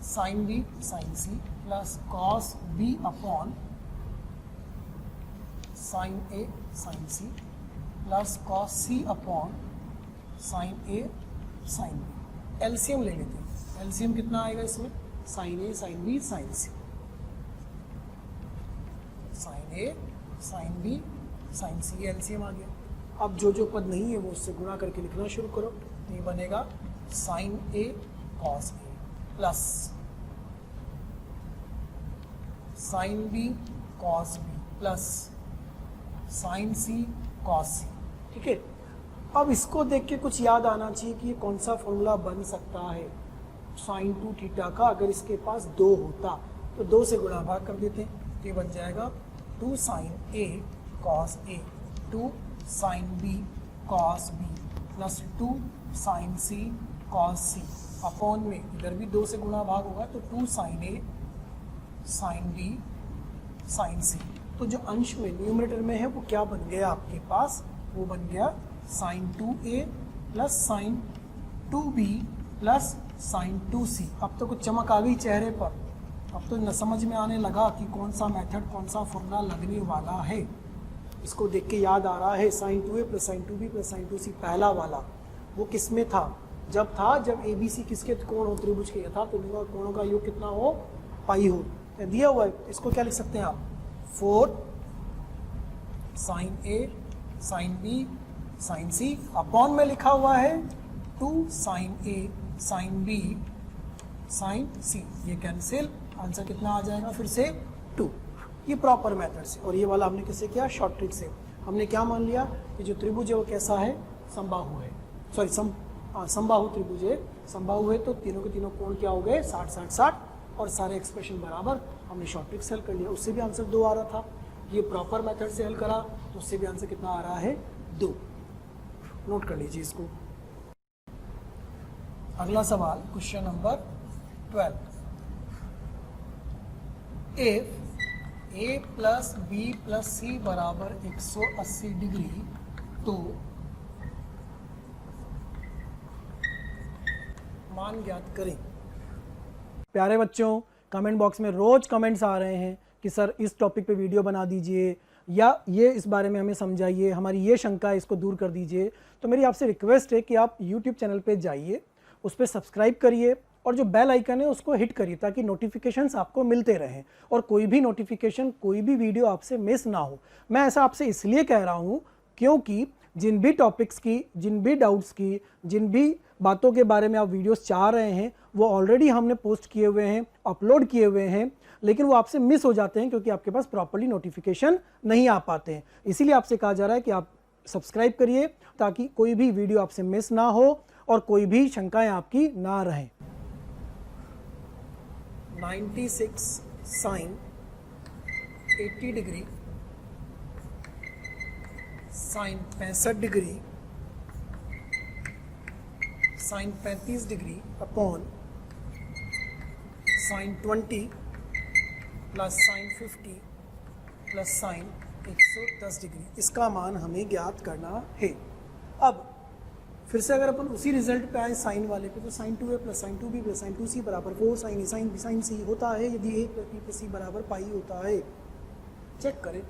sin B sin C plus cos B upon sin A sin C plus cos C upon sin A sin B। LCM ले लेते हैं। एलसीएम कितना आएगा इसमें, sin A sin B sin C, sin A sin B sin C, LCM आ गया। अब जो जो पद नहीं है वो उससे गुणा करके लिखना शुरू करो। ये बनेगा sin A cos A plus sin B cos B plus sin C cos C। ठीक है, अब इसको देख के कुछ याद आना चाहिए कि ये कौन सा फॉर्मूला बन सकता है sin 2 थीटा का। अगर इसके पास 2 होता तो 2 से गुणा भाग कर देते हैं, तो ये बन जाएगा 2 sin A cos A 2 sin B cos B plus 2 sin C cos C upon में इधर भी 2 से गुणा भाग होगा तो 2 sin A sin B sin C। तो जो अंश में न्यूमरेटर में है वो क्या बन गया आपके पास, वो बन गया sin 2A plus sin 2B plus sin 2C। अब तो कुछ चमक आ गई चेहरे पर, अब तो न समझ में आने लगा कि कौन सा मेथड कौन सा फॉर्मूला लगने वाला है। इसको देख के याद आ रहा है sin 2A plus sin 2B plus sin 2C पहला वाला वो किस में था, जब ABC किसके कोण हो, त्रिभुज के, यथा त्रिभुज कोणों का योग कितना हो, पाई हो। दिया हुआ है, इसको क्या लिख सकते हैं आप, 4 sin A sin B sin C upon में लिखा हुआ है 2 sin A sin B sin C। ये कैंसिल, आंसर कितना आ जाएगा फिर से 2। ये प्रॉपर मेथड से, और ये वाला हमने किससे किया, शॉर्ट ट्रिक से। हमने क्या मान लिया कि जो त्रिभुज है वो कैसा है, समबाहु है, सॉरी समबाहु त्रिभुज है। समबाहु है तो तीनों के तीनों कोण क्या हो गए, 60 60 60, और सारे एक्सप्रेशन बराबर, हमने शॉर्ट ट्रिक से हल कर लिया, उससे भी आंसर 2 आ रहा था। ये प्रॉपर मेथड से हल करा तो उससे भी आंसर कितना आ रहा है 2। नोट कर लीजिए इसको। अगला सवाल question number 12, if a plus B plus C बराबर 180 डिग्री तो मान ज्ञात करें। प्यारे बच्चों, कमेंट बॉक्स में रोज कमेंट्स आ रहे हैं कि सर इस टॉपिक पे वीडियो बना दीजिए या ये इस बारे में हमें समझाइए, हमारी ये शंका है इसको दूर कर दीजिए। तो मेरी आपसे रिक्वेस्ट है कि आप यूट्यूब चैनल पे जाइए, उस पर सब्सक्राइब करिए और जो बेल आइकन है उसको हिट करिए ताकि नोटिफिकेशंस आपको मिलते रहें और कोई भी नोटिफिकेशन, कोई भी वीडियो आपसे मिस ना हो। मैं ऐसा आपसे इसलिए कह रहा हूँ क्योंकि जिन भी टॉपिक्स की, जिन भी डाउट्स की, जिन भी बातों के बारे में आप वीडियोस चाह रहे हैं वो ऑलरेडी हमने पोस्ट किए हुए हैं, अपलोड किए हुए हैं, लेकिन वो आपसे मिस हो जाते हैं क्योंकि आपके पास प्रॉपर्ली नोटिफिकेशन नहीं आ पाते हैं। इसीलिए आपसे कहा जा रहा है कि आप सब्सक्राइब करिए ताकि कोई भी वीडियो आपसे मिस ना हो और कोई भी शंकाएं आपकी ना रहें। 96 sine 80 degree sine 65 degree sine 35 degree upon sine 20 plus sine 50 plus sine 110 degree, इसका मान हमें ज्ञात करना है। अब फिर से अगर अपन उसी रिजल्ट पे आए साइन वाले पे, तो sine 2a plus sine 2b plus sine 2c बराबर 4 sine a sine b sine c होता है यदि a plus b plus c बराबर पाई होता है। चेक करें,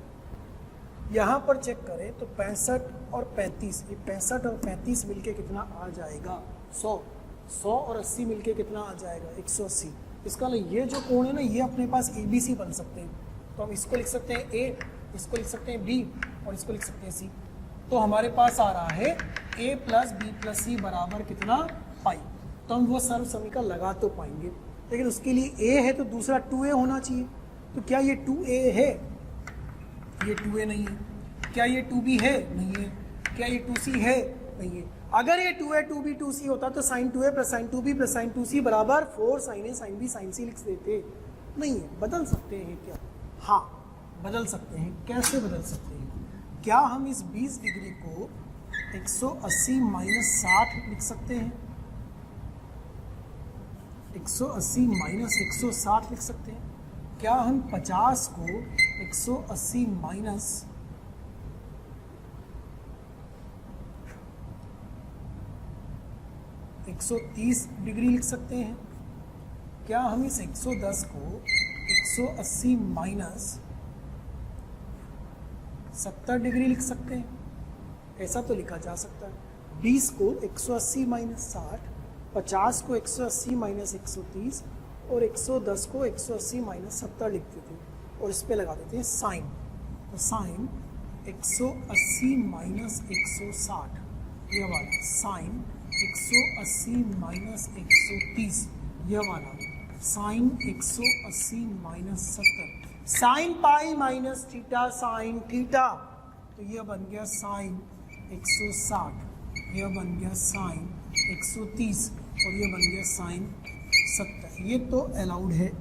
यहाँ पर चेक करें तो 65 और 35, ये 65 और 35 मिलके कितना आ जाएगा 100, 100 और 80 मिलके कितना आ जाएगा 180। इसका ये जो कोण है ना, ये अपने पास ABC बन सकते हैं। तो हम इसको लिख सकते हैं A, इसको लिख सकते हैं B और इसको लिख सकते हैं C। तो हमारे पास आ रहा है A plus B plus C बराबर कितना पाई। तो हम वो सर्व समीकरण लगा तो पाएंगे, लेकिन उसके लिए A है तो दूसरा 2A होना चाहिए। तो क्या ये 2A है? ये 2A नहीं है। क्या ये 2B है? नहीं है। क्या ये 2C है? नहीं है। अगर ये 2A 2B 2C होता तो sine 2A plus sine 2B plus sine 2C बराबर 4 sine A sine B sine C लिख देते। नहीं है। बदल सकते हैं क्या? हाँ, बदल सकते हैं। कैसे बदल सकते हैं? क्या हम इस 20 डिग्री को 180 माइनस 60 लिख सकते हैं? 180 माइनस 160 लिख सकते हैं? क्या हम 50 को 180 माइनस 130 डिग्री लिख सकते हैं? क्या हम इस 110 को 180 माइनस 70 डिग्री लिख सकते हैं? ऐसा तो लिखा जा सकता है। 20 को 180 माइनस 60, 50 को 180 माइनस 130 और 110 को 180 माइनस 70 लिख देते हैं और इस पे लगा देते हैं साइन। तो साइन 180 माइनस 160 ये वाला, साइन 180 माइनस 130 ये वाला, sine 180 minus 70, sine pi minus theta sine theta. तो ये बन गया साइन 160, ये बन गया साइन 130 और ये बन गया साइन 70। ये तो अलाउड है,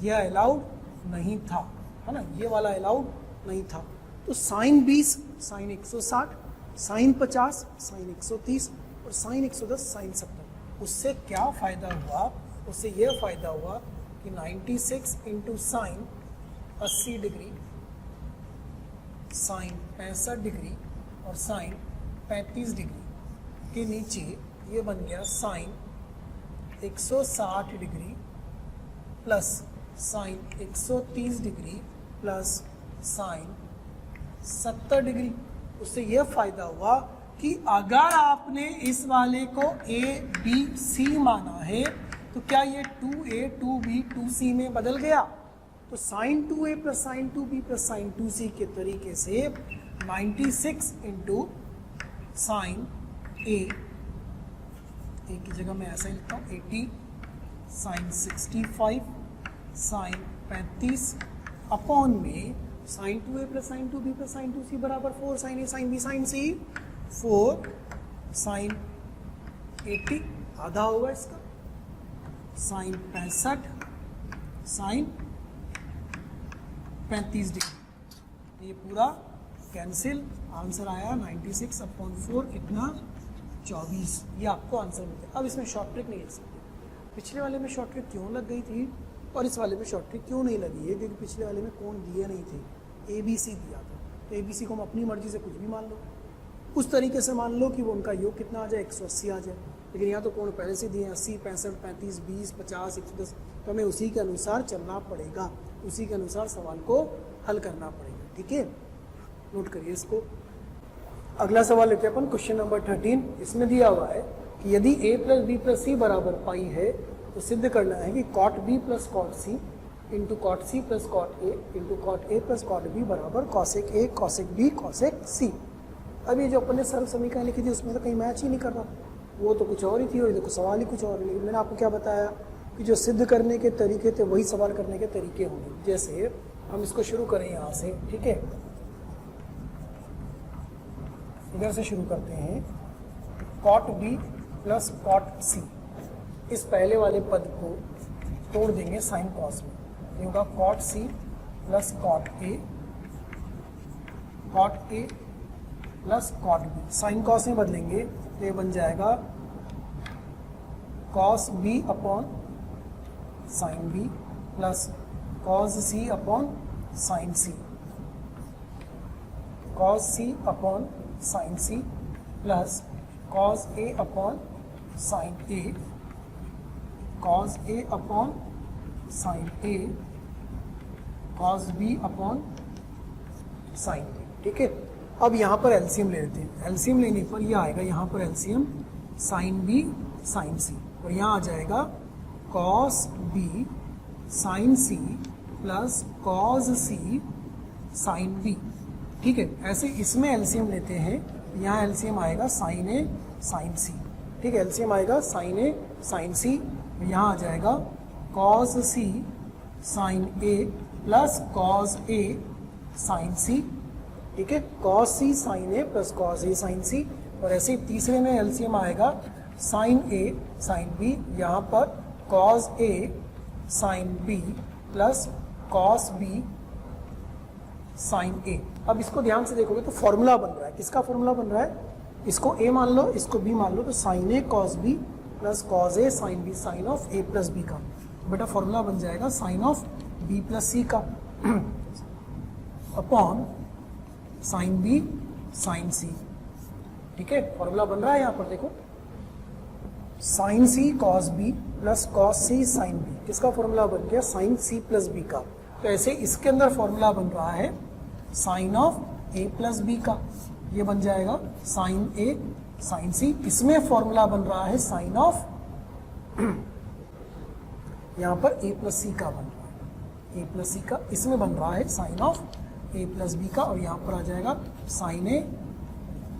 ये अलाउड नहीं था, है ना, ये वाला अलाउड नहीं था। तो साइन 20 साइन 160, साइन 50 साइन 130 और साइन 110 साइन 70। उससे क्या फ़ायदा हुआ? उससे यह फ़ायदा हुआ कि 96 into sine 80 degree, sine 65 degree और साइन 35 डिग्री के नीचे ये बन गया sine 160 degree plus sine 130 degree plus sine 70 degree. उससे यह फ़ायदा हुआ कि अगर आपने इस वाले को A, B, C माना है तो क्या ये 2A, 2B, 2C में बदल गया? तो sine 2A plus sine 2B plus sine 2C के तरीके से 96 इंटू साइन A की जगह मैं ऐसा ही लिखता हूँ 80 साइन 65 साइन 35 अपॉन में sine 2A plus sine 2B plus sine 2C बराबर 4 sine A sine B sine C, 4 sine 80 आधा होगा इसका, साइन 65 साइन 35 डिग्री। ये पूरा कैंसिल, आंसर आया 96/4 कितना 24। ये आपको आंसर मिलता है। अब इसमें शॉर्ट ट्रिक नहीं लिख सकते। पिछले वाले में शॉर्ट ट्रिक क्यों लग गई थी और इस वाले में शॉर्ट ट्रिक क्यों नहीं लगी है? क्योंकि पिछले वाले में कोण दिए नहीं थे, ABC दिया था। तो ABC को हम अपनी मर्जी से कुछ भी मान लो, उस तरीके से मान लो कि वो उनका योग कितना आ जाए 180 आ जाए। लेकिन यहाँ तो कोण पहले से दिए हैं 80, 65, 35, 20, 50, 110। तो हमें उसी के अनुसार चलना पड़ेगा, उसी के अनुसार सवाल को हल करना पड़ेगा। ठीक है, नोट करिए इसको। अगला सवाल लेते हैं अपन, क्वेश्चन नंबर 13। इसमें दिया हुआ है कि यदि a + b + c बराबर पाई है तो सिद्ध करना है कि cot b + cot c into cot c + cot a into cot a + cot b बराबर cosec a cosec b cosec c। अब ये जो अपन ने सरल समीकरण लिखी थी उसमें तो कहीं मैच ही नहीं कर रहा, वो तो कुछ और ही थी और देखो सवाल ही कुछ और। लेकिन मैंने आपको क्या बताया कि जो सिद्ध करने के तरीके थे वही सवाल करने के तरीके होंगे। जैसे हम इसको शुरू करें यहाँ से, ठीक है, इधर से शुरू करते हैं। cot b + cot c, इस पहले वाले पद को तोड़ देंगे साइन कॉस में। ये होगा cot c + cot a + cot b। Sine cos में बदलेंगे तो ये बन जाएगा cos b upon sin b plus cos c upon sin c, cos c upon sin c plus cos a upon sin a, cos a upon sin a, cos b upon sin b। ठीक है, अब यहाँ पर LCM ले लेते हैं। LCM लेने पर यह आएगा यहाँ पर LCM sin b sin c, और यहाँ आ जाएगा cos b sin c plus cos c sin b। ठीक है, ऐसे इसमें एलसीएम लेते हैं, यहाँ एलसीएम आएगा sin a sin c। ठीक है, एलसीएम आएगा sin a sin c, यहाँ आ जाएगा cos c sin a plus cos a sin c। ठीक है, cos c sin a plus cos a sin c। और ऐसे ही तीसरे में एलसीएम आएगा sin a sin b, यहाँ पर cos a sin b plus cos b sin a। अब इसको ध्यान से देखोगे तो फॉर्मूला बन रहा है। किसका फॉर्मूला बन रहा है? इसको a मान लो, इसको b मान लो, तो sin a cos b plus cos a sin b, sine of a plus b का। बेटा फॉर्मूला बन जाएगा sine of b plus c का upon sine b sine c। ठीक है, फॉर्मूला बन रहा है यहाँ पर देखो, sine c cos b plus cos c sin b। किसका फॉर्मूला बन गया? साइन c प्लस b का। तो ऐसे इसके अंदर फॉर्मूला बन रहा है sine of a plus b का, ये बन जाएगा साइन a साइन c। इसमें फॉर्मूला बन रहा है साइन ऑफ यहाँ पर a प्लस c का बन रहा है, a प्लस c का। इसमें बन रहा है sine of a plus b का, और यहाँ पर आ जाएगा साइन a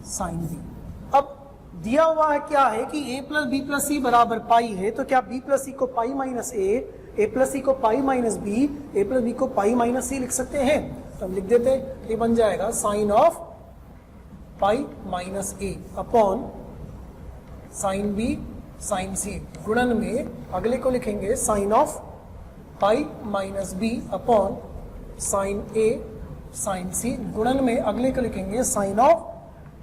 साइन b। अब दिया हुआ है क्या है कि a plus b plus c बराबर पाई है, तो क्या b प्लस c को पाई माइनस a प्लस c को पाई minus b, a plus b को पाई माइनस c लिख सकते हैं? तो हम लिख देते हैं, ये बन जाएगा sine of pi minus a upon sine b sine c। गुणन में अगले को लिखेंगे sine of pi minus b upon sine a sine c। गुणन में अगले को लिखेंगे sine of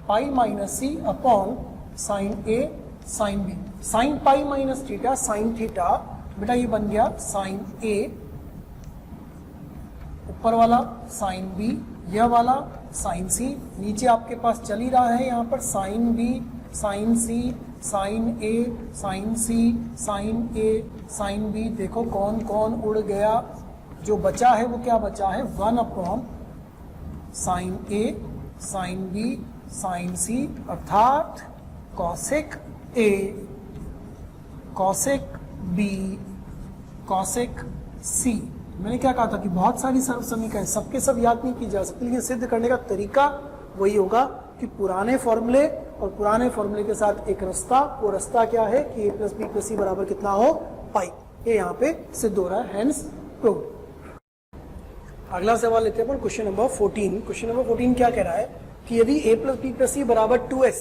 pi minus c upon sine a sine b। Sine pi minus theta sine theta, बेटा ये बन गया साइन a, ऊपर वाला साइन b, यह वाला साइन c। नीचे आपके पास चल ही रहा है यहाँ पर sine b sine c sine a sine c sine a sine b। देखो कौन कौन उड़ गया, जो बचा है वो क्या बचा है? 1 upon sine a sine b sine c, अर्थात cosec a cosec b cosec c। मैंने क्या कहा था कि बहुत सारी सर्व समीकरण सबके सब याद नहीं की जा सकती, लेकिन सिद्ध करने का तरीका वही होगा कि पुराने फॉर्मूले और पुराने फॉर्मूले के साथ एक रास्ता, वो रास्ता क्या है कि a plus B plus C बराबर कितना हो? पाई। ये यहाँ पे सिद्ध हो रहा है, हेंस प्रूव्ड। अगला सवाल लेते हैं अपन, क्वेश्चन नंबर 14। क्वेश्चन नंबर 14 क्या कह रहा है कि यदि a plus B plus C बराबर 2s,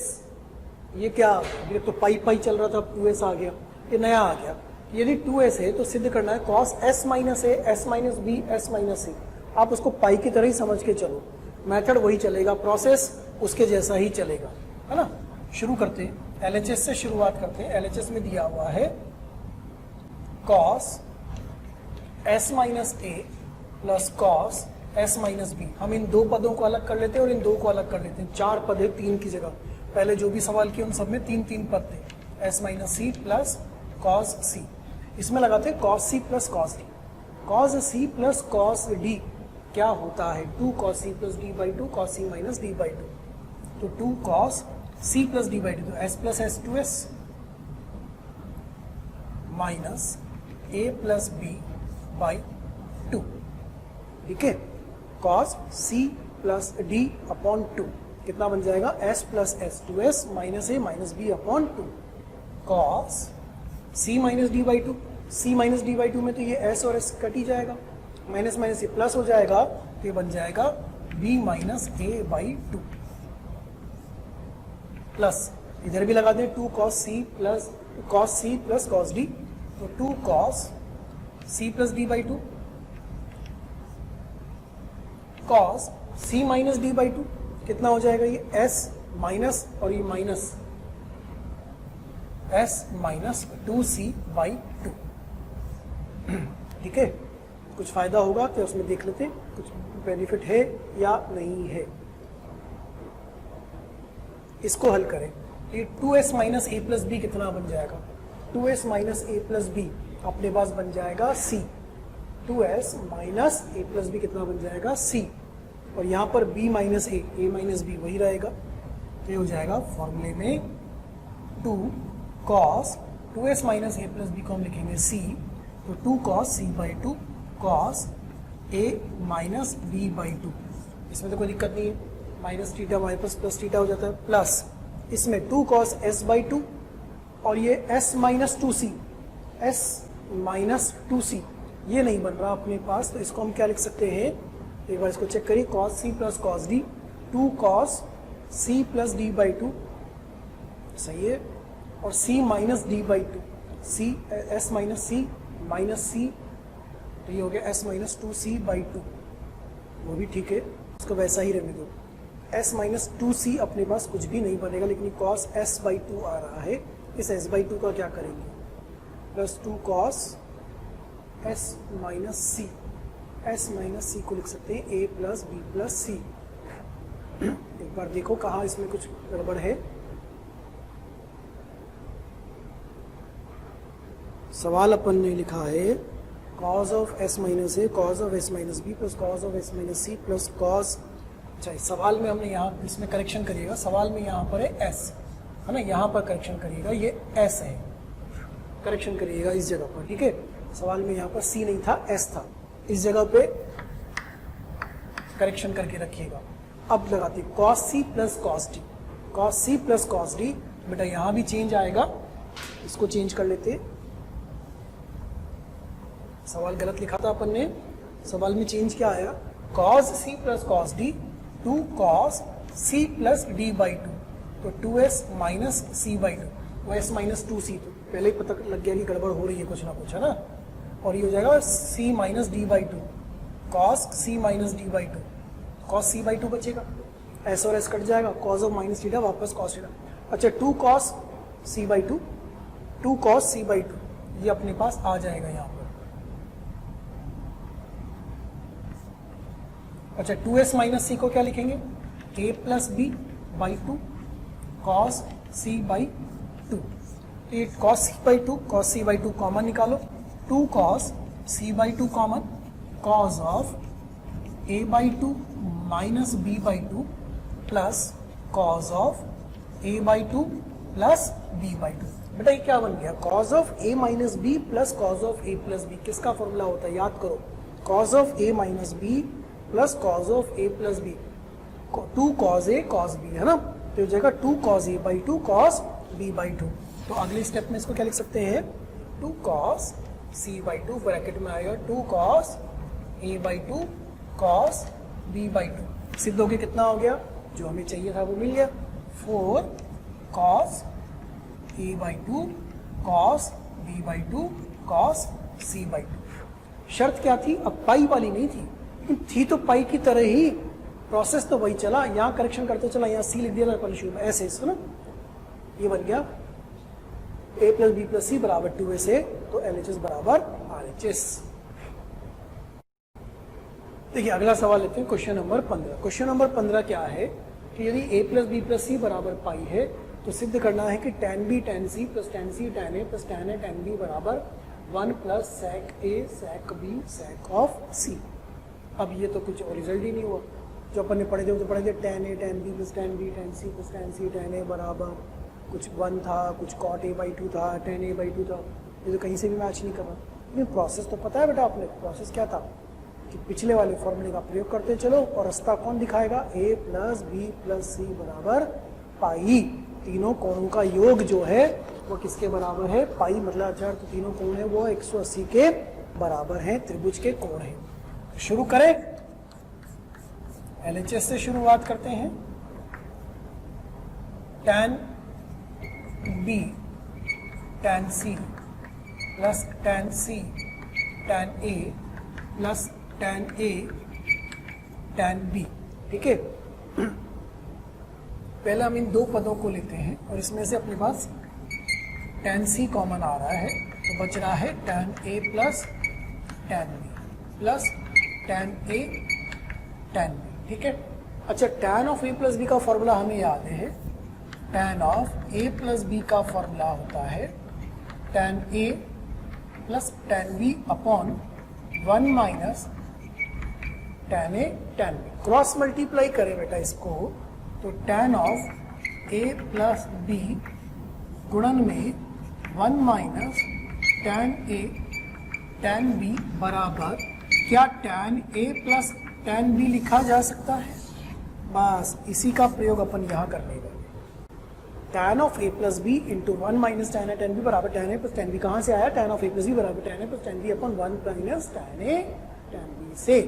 ये क्या, ये तो पाई पाई चल रहा था, 2s आ गया, ये नया आ गया। यदि 2s है तो सिद्ध करना है cos s minus A, s minus B, s minus C. आप उसको पाई की तरह ही समझ के चलो, मेथड वही चलेगा, प्रोसेस उसके जैसा ही चलेगा, है ना। शुरू करते हैं, LHS से शुरुआत करते हैं। LHS में दिया हुआ है cos s minus A plus cos s minus B. हम इन दो पदों को अलग कर लेते हैं और इन दो को अलग कर लेते हैं। 4 पद है 3 की जगह। पहले जो भी सवाल किए उन सब में 3 पद थे। s minus C plus cos c। इसमें लगाते हैं cos c plus cos d। cos c plus cos d क्या होता है? 2 cos c plus d by 2 cos c minus d by 2। तो 2 cos c plus d by 2, तो s plus s 2s minus a plus b by 2। ठीक है, cos c plus d upon 2 कितना बन जाएगा? s plus s 2s minus a minus b upon 2। cos c minus d by 2, c minus d by 2 में तो ये s और s cut ही जाएगा, माइनस माइनस ये प्लस हो जाएगा, तो ये बन जाएगा b minus a by 2 plus इधर भी लगा दें 2 cos c plus cos d, तो 2 cos c plus d by 2 cos c minus d by 2 कितना हो जाएगा? ये s माइनस और ये minus s minus 2c by 2। ठीक है, कुछ फायदा होगा तो उसमें देख लेते हैं, कुछ बेनिफिट है या नहीं है। इसको हल करें, ये 2s minus a plus B कितना बन जाएगा? 2s minus a plus B अपने पास बन जाएगा c। 2s minus a plus B कितना बन जाएगा? c। और यहाँ पर b minus a minus B वही रहेगा, तो ये हो जाएगा फॉर्मूले में 2 cos 2s minus a plus B को हम लिखेंगे c, तो 2 cos c by 2 cos a minus b by 2। इसमें तो कोई दिक्कत नहीं है, माइनस थीटा हमारे पास प्लस थीटा हो जाता है, प्लस इसमें 2 cos s बाई 2 और ये s minus 2c, s minus 2c ये नहीं बन रहा अपने पास, तो इसको हम क्या लिख सकते हैं? एक बार इसको चेक करिए, cos c plus cos d, 2 cos c plus d by 2 सही है, और c minus d by 2, c s minus c minus c, तो ये हो गया s माइनस 2c बाई 2, वो भी ठीक है, इसको वैसा ही रहने दो। s माइनस 2c अपने पास कुछ भी नहीं बनेगा, लेकिन cos s बाई 2 आ रहा है, इस s बाई 2 का क्या करेंगे? Plus 2 cos s minus c, s minus c को लिख सकते हैं a plus b plus c। एक बार देखो कहाँ इसमें कुछ गड़बड़ है। सवाल अपन ने लिखा है cos of s minus a cos of s minus b plus cos of s minus c plus cos। अच्छा, सवाल में हमने यहाँ इसमें करेक्शन करिएगा, सवाल में यहाँ पर है s, है ना, यहाँ पर करेक्शन करिएगा, ये s है, करेक्शन करिएगा इस जगह पर। ठीक है, सवाल में यहाँ पर c नहीं था s था, इस जगह पे करेक्शन करके रखिएगा। अब लगाते cos c plus cos d, cos c plus cos d, बेटा यहाँ भी चेंज आएगा, इसको चेंज कर लेते। सवाल गलत लिखा था अपन ने, सवाल में चेंज क्या आया? cos c plus cos d, 2 cos c plus d by 2, तो 2s माइनस c बाई 2, वो s माइनस 2c, तो पहले ही पता लग गया कि गड़बड़ हो रही है कुछ ना कुछ, है ना। और ये हो जाएगा c minus d by 2, cos c minus d by 2, cos c by 2 बचेगा, s और s कट जाएगा, cos ऑफ माइनस थीटा वापस cos थीटा। अच्छा, 2 cos c by 2, 2 cos c by 2 ये अपने पास आ जाएगा यहाँ पर। अच्छा, 2s माइनस c को क्या लिखेंगे? a plus b by 2 cos c by 2, ये cos c by 2, cos c by 2 common निकालो, 2 cos c by 2 common, cos of a by 2 minus b by 2 plus cos of a by 2 plus b by 2। बेटा ये क्या बन गया? cos of a minus b plus cos of a plus b, किसका formula होता है? याद करो, cos of a minus b plus cos of a plus b, 2 cos a cos b, है ना, तो हो जाएगा 2 cos a by 2 cos b by 2। तो अगले स्टेप में इसको क्या लिख सकते हैं? 2 cos c बाई 2 ब्रैकेट में आएगा 2 cos a by 2 cos b by 2। सिद्ध हो गया, कितना हो गया? जो हमें चाहिए था वो मिल गया, 4 cos a by 2 cos b by 2 cos c/2। शर्त क्या थी? अब पाई वाली नहीं थी, लेकिन थी तो पाई की तरह ही, प्रोसेस तो वही चला। यहाँ करेक्शन करते चला, यहाँ सी लिख दिया था शुरू में, ऐसे इसको ना, ये बन गया a plus B plus C बराबर 2sa, तो LHS बराबर RHS। देखिए अगला सवाल लेते हैं, क्वेश्चन नंबर 15। क्वेश्चन नंबर 15 क्या है कि यदि a plus B plus C बराबर पाई है तो सिद्ध करना है कि tan b tan c plus tan c tan a plus tan a tan b बराबर 1 plus sec a sec b sec of c। अब ये तो कुछ और रिजल्ट ही नहीं हुआ, जो अपन ने पढ़े थे वो तो पढ़े थे tan a tan b plus tan b tan c plus tan c tan a बराबर कुछ 1 था, कुछ cot a/2 था, tan a/2 था। ये तो कहीं से भी मैच नहीं कर रहा। लेकिन प्रोसेस तो पता है बेटा आपने, प्रोसेस क्या था कि पिछले वाले फॉर्मूले का प्रयोग करते चलो और रास्ता कौन दिखाएगा? a plus B plus C बराबर पाई। तीनों कोणों का योग जो है वो किसके बराबर है? पाई। मतलब अच्छा तो तीनों कोण है वो 180 के बराबर हैं, त्रिभुज के कोण हैं। तो शुरू करें, LHS से शुरुआत करते हैं। tan b tan c plus tan c tan a plus tan a tan b। ठीक है, पहले हम इन दो पदों को लेते हैं और इसमें से अपने पास tan c कॉमन आ रहा है, तो बच रहा है tan a plus tan b plus tan a tan b। ठीक है, अच्छा tan of a plus b का फॉर्मूला हमें याद है। tan of a plus b का फॉर्मूला होता है tan a plus tan b upon 1 minus tan a tan b। Cross multiply करें बेटा इसको, तो tan of a plus b गुणन में 1 minus tan a tan b बराबर, क्या tan a plus tan b लिखा जा सकता है? बस इसी का प्रयोग अपन यहाँ करने वाले। tan of a plus B into 1 minus tan a tan b बराबर tan a plus tan b। कहाँ से आया? tan of a plus b बराबर tan a plus tan b upon 1 minus tan a tan b से।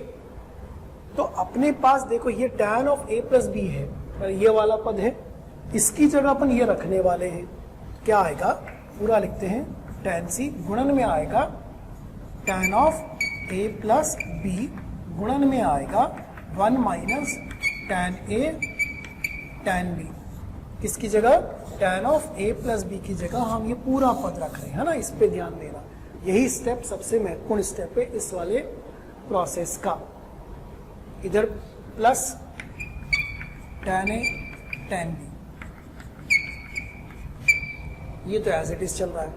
तो अपने पास देखो ये tan of a plus b है, ये वाला पद है, इसकी जगह अपन ये रखने वाले हैं। क्या आएगा? पूरा लिखते हैं, tan c गुणन में आएगा tan of a plus b गुणन में आएगा 1 minus tan a tan b। किसकी जगह? tan of a plus b की जगह हम ये पूरा पद रख रहे हैं, है ना। इस पे ध्यान देना, यही स्टेप सबसे महत्वपूर्ण स्टेप है इस वाले प्रोसेस का। इधर plus tan a tan b, ये तो एज इट इज चल रहा है।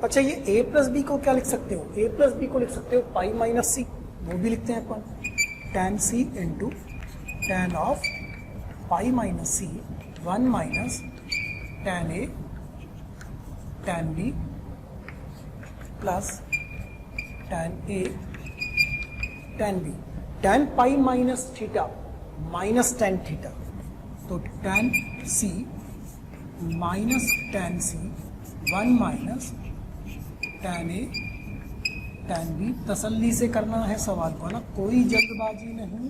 अच्छा ये a प्लस बी को क्या लिख सकते हो? a प्लस बी को लिख सकते हो पाई माइनस सी, वो भी लिखते हैं upon tan c into tan of pi minus C 1 minus tan a tan b plus tan a tan b। tan pi minus theta minus tan theta, तो tan c minus tan c 1 minus tan a tan b। तसल्ली से करना है सवाल को ना, कोई जल्दबाजी नहीं,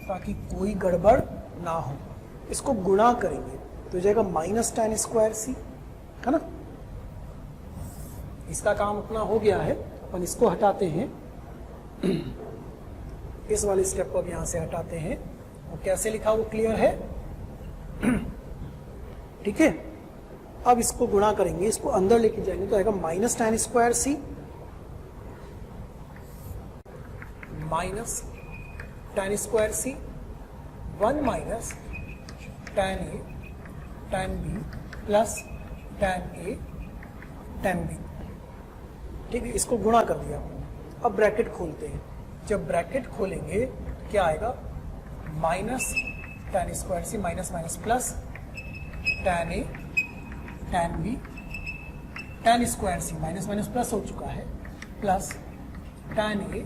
ताकि कोई गड़बड़ ना हो। इसको गुणा करेंगे तो जाएगा माइनस tan स्क्वायर c, है ना। इसका काम अपना हो गया है, अपन इसको हटाते हैं, इस वाले स्टेप को अब यहां से हटाते हैं। और कैसे लिखा वो क्लियर है? ठीक है, अब इसको गुणा करेंगे, इसको अंदर लेके जाएंगे तो आएगा minus tan square c minus tan square c 1 minus tan a tan b plus tan a tan b। ठीक है, इसको गुणा कर दिया। अब ब्रैकेट खोलते हैं, जब ब्रैकेट खोलेंगे तो क्या आएगा? Minus tan square c minus minus plus tan a tan b tan square c minus minus plus हो चुका है plus tan a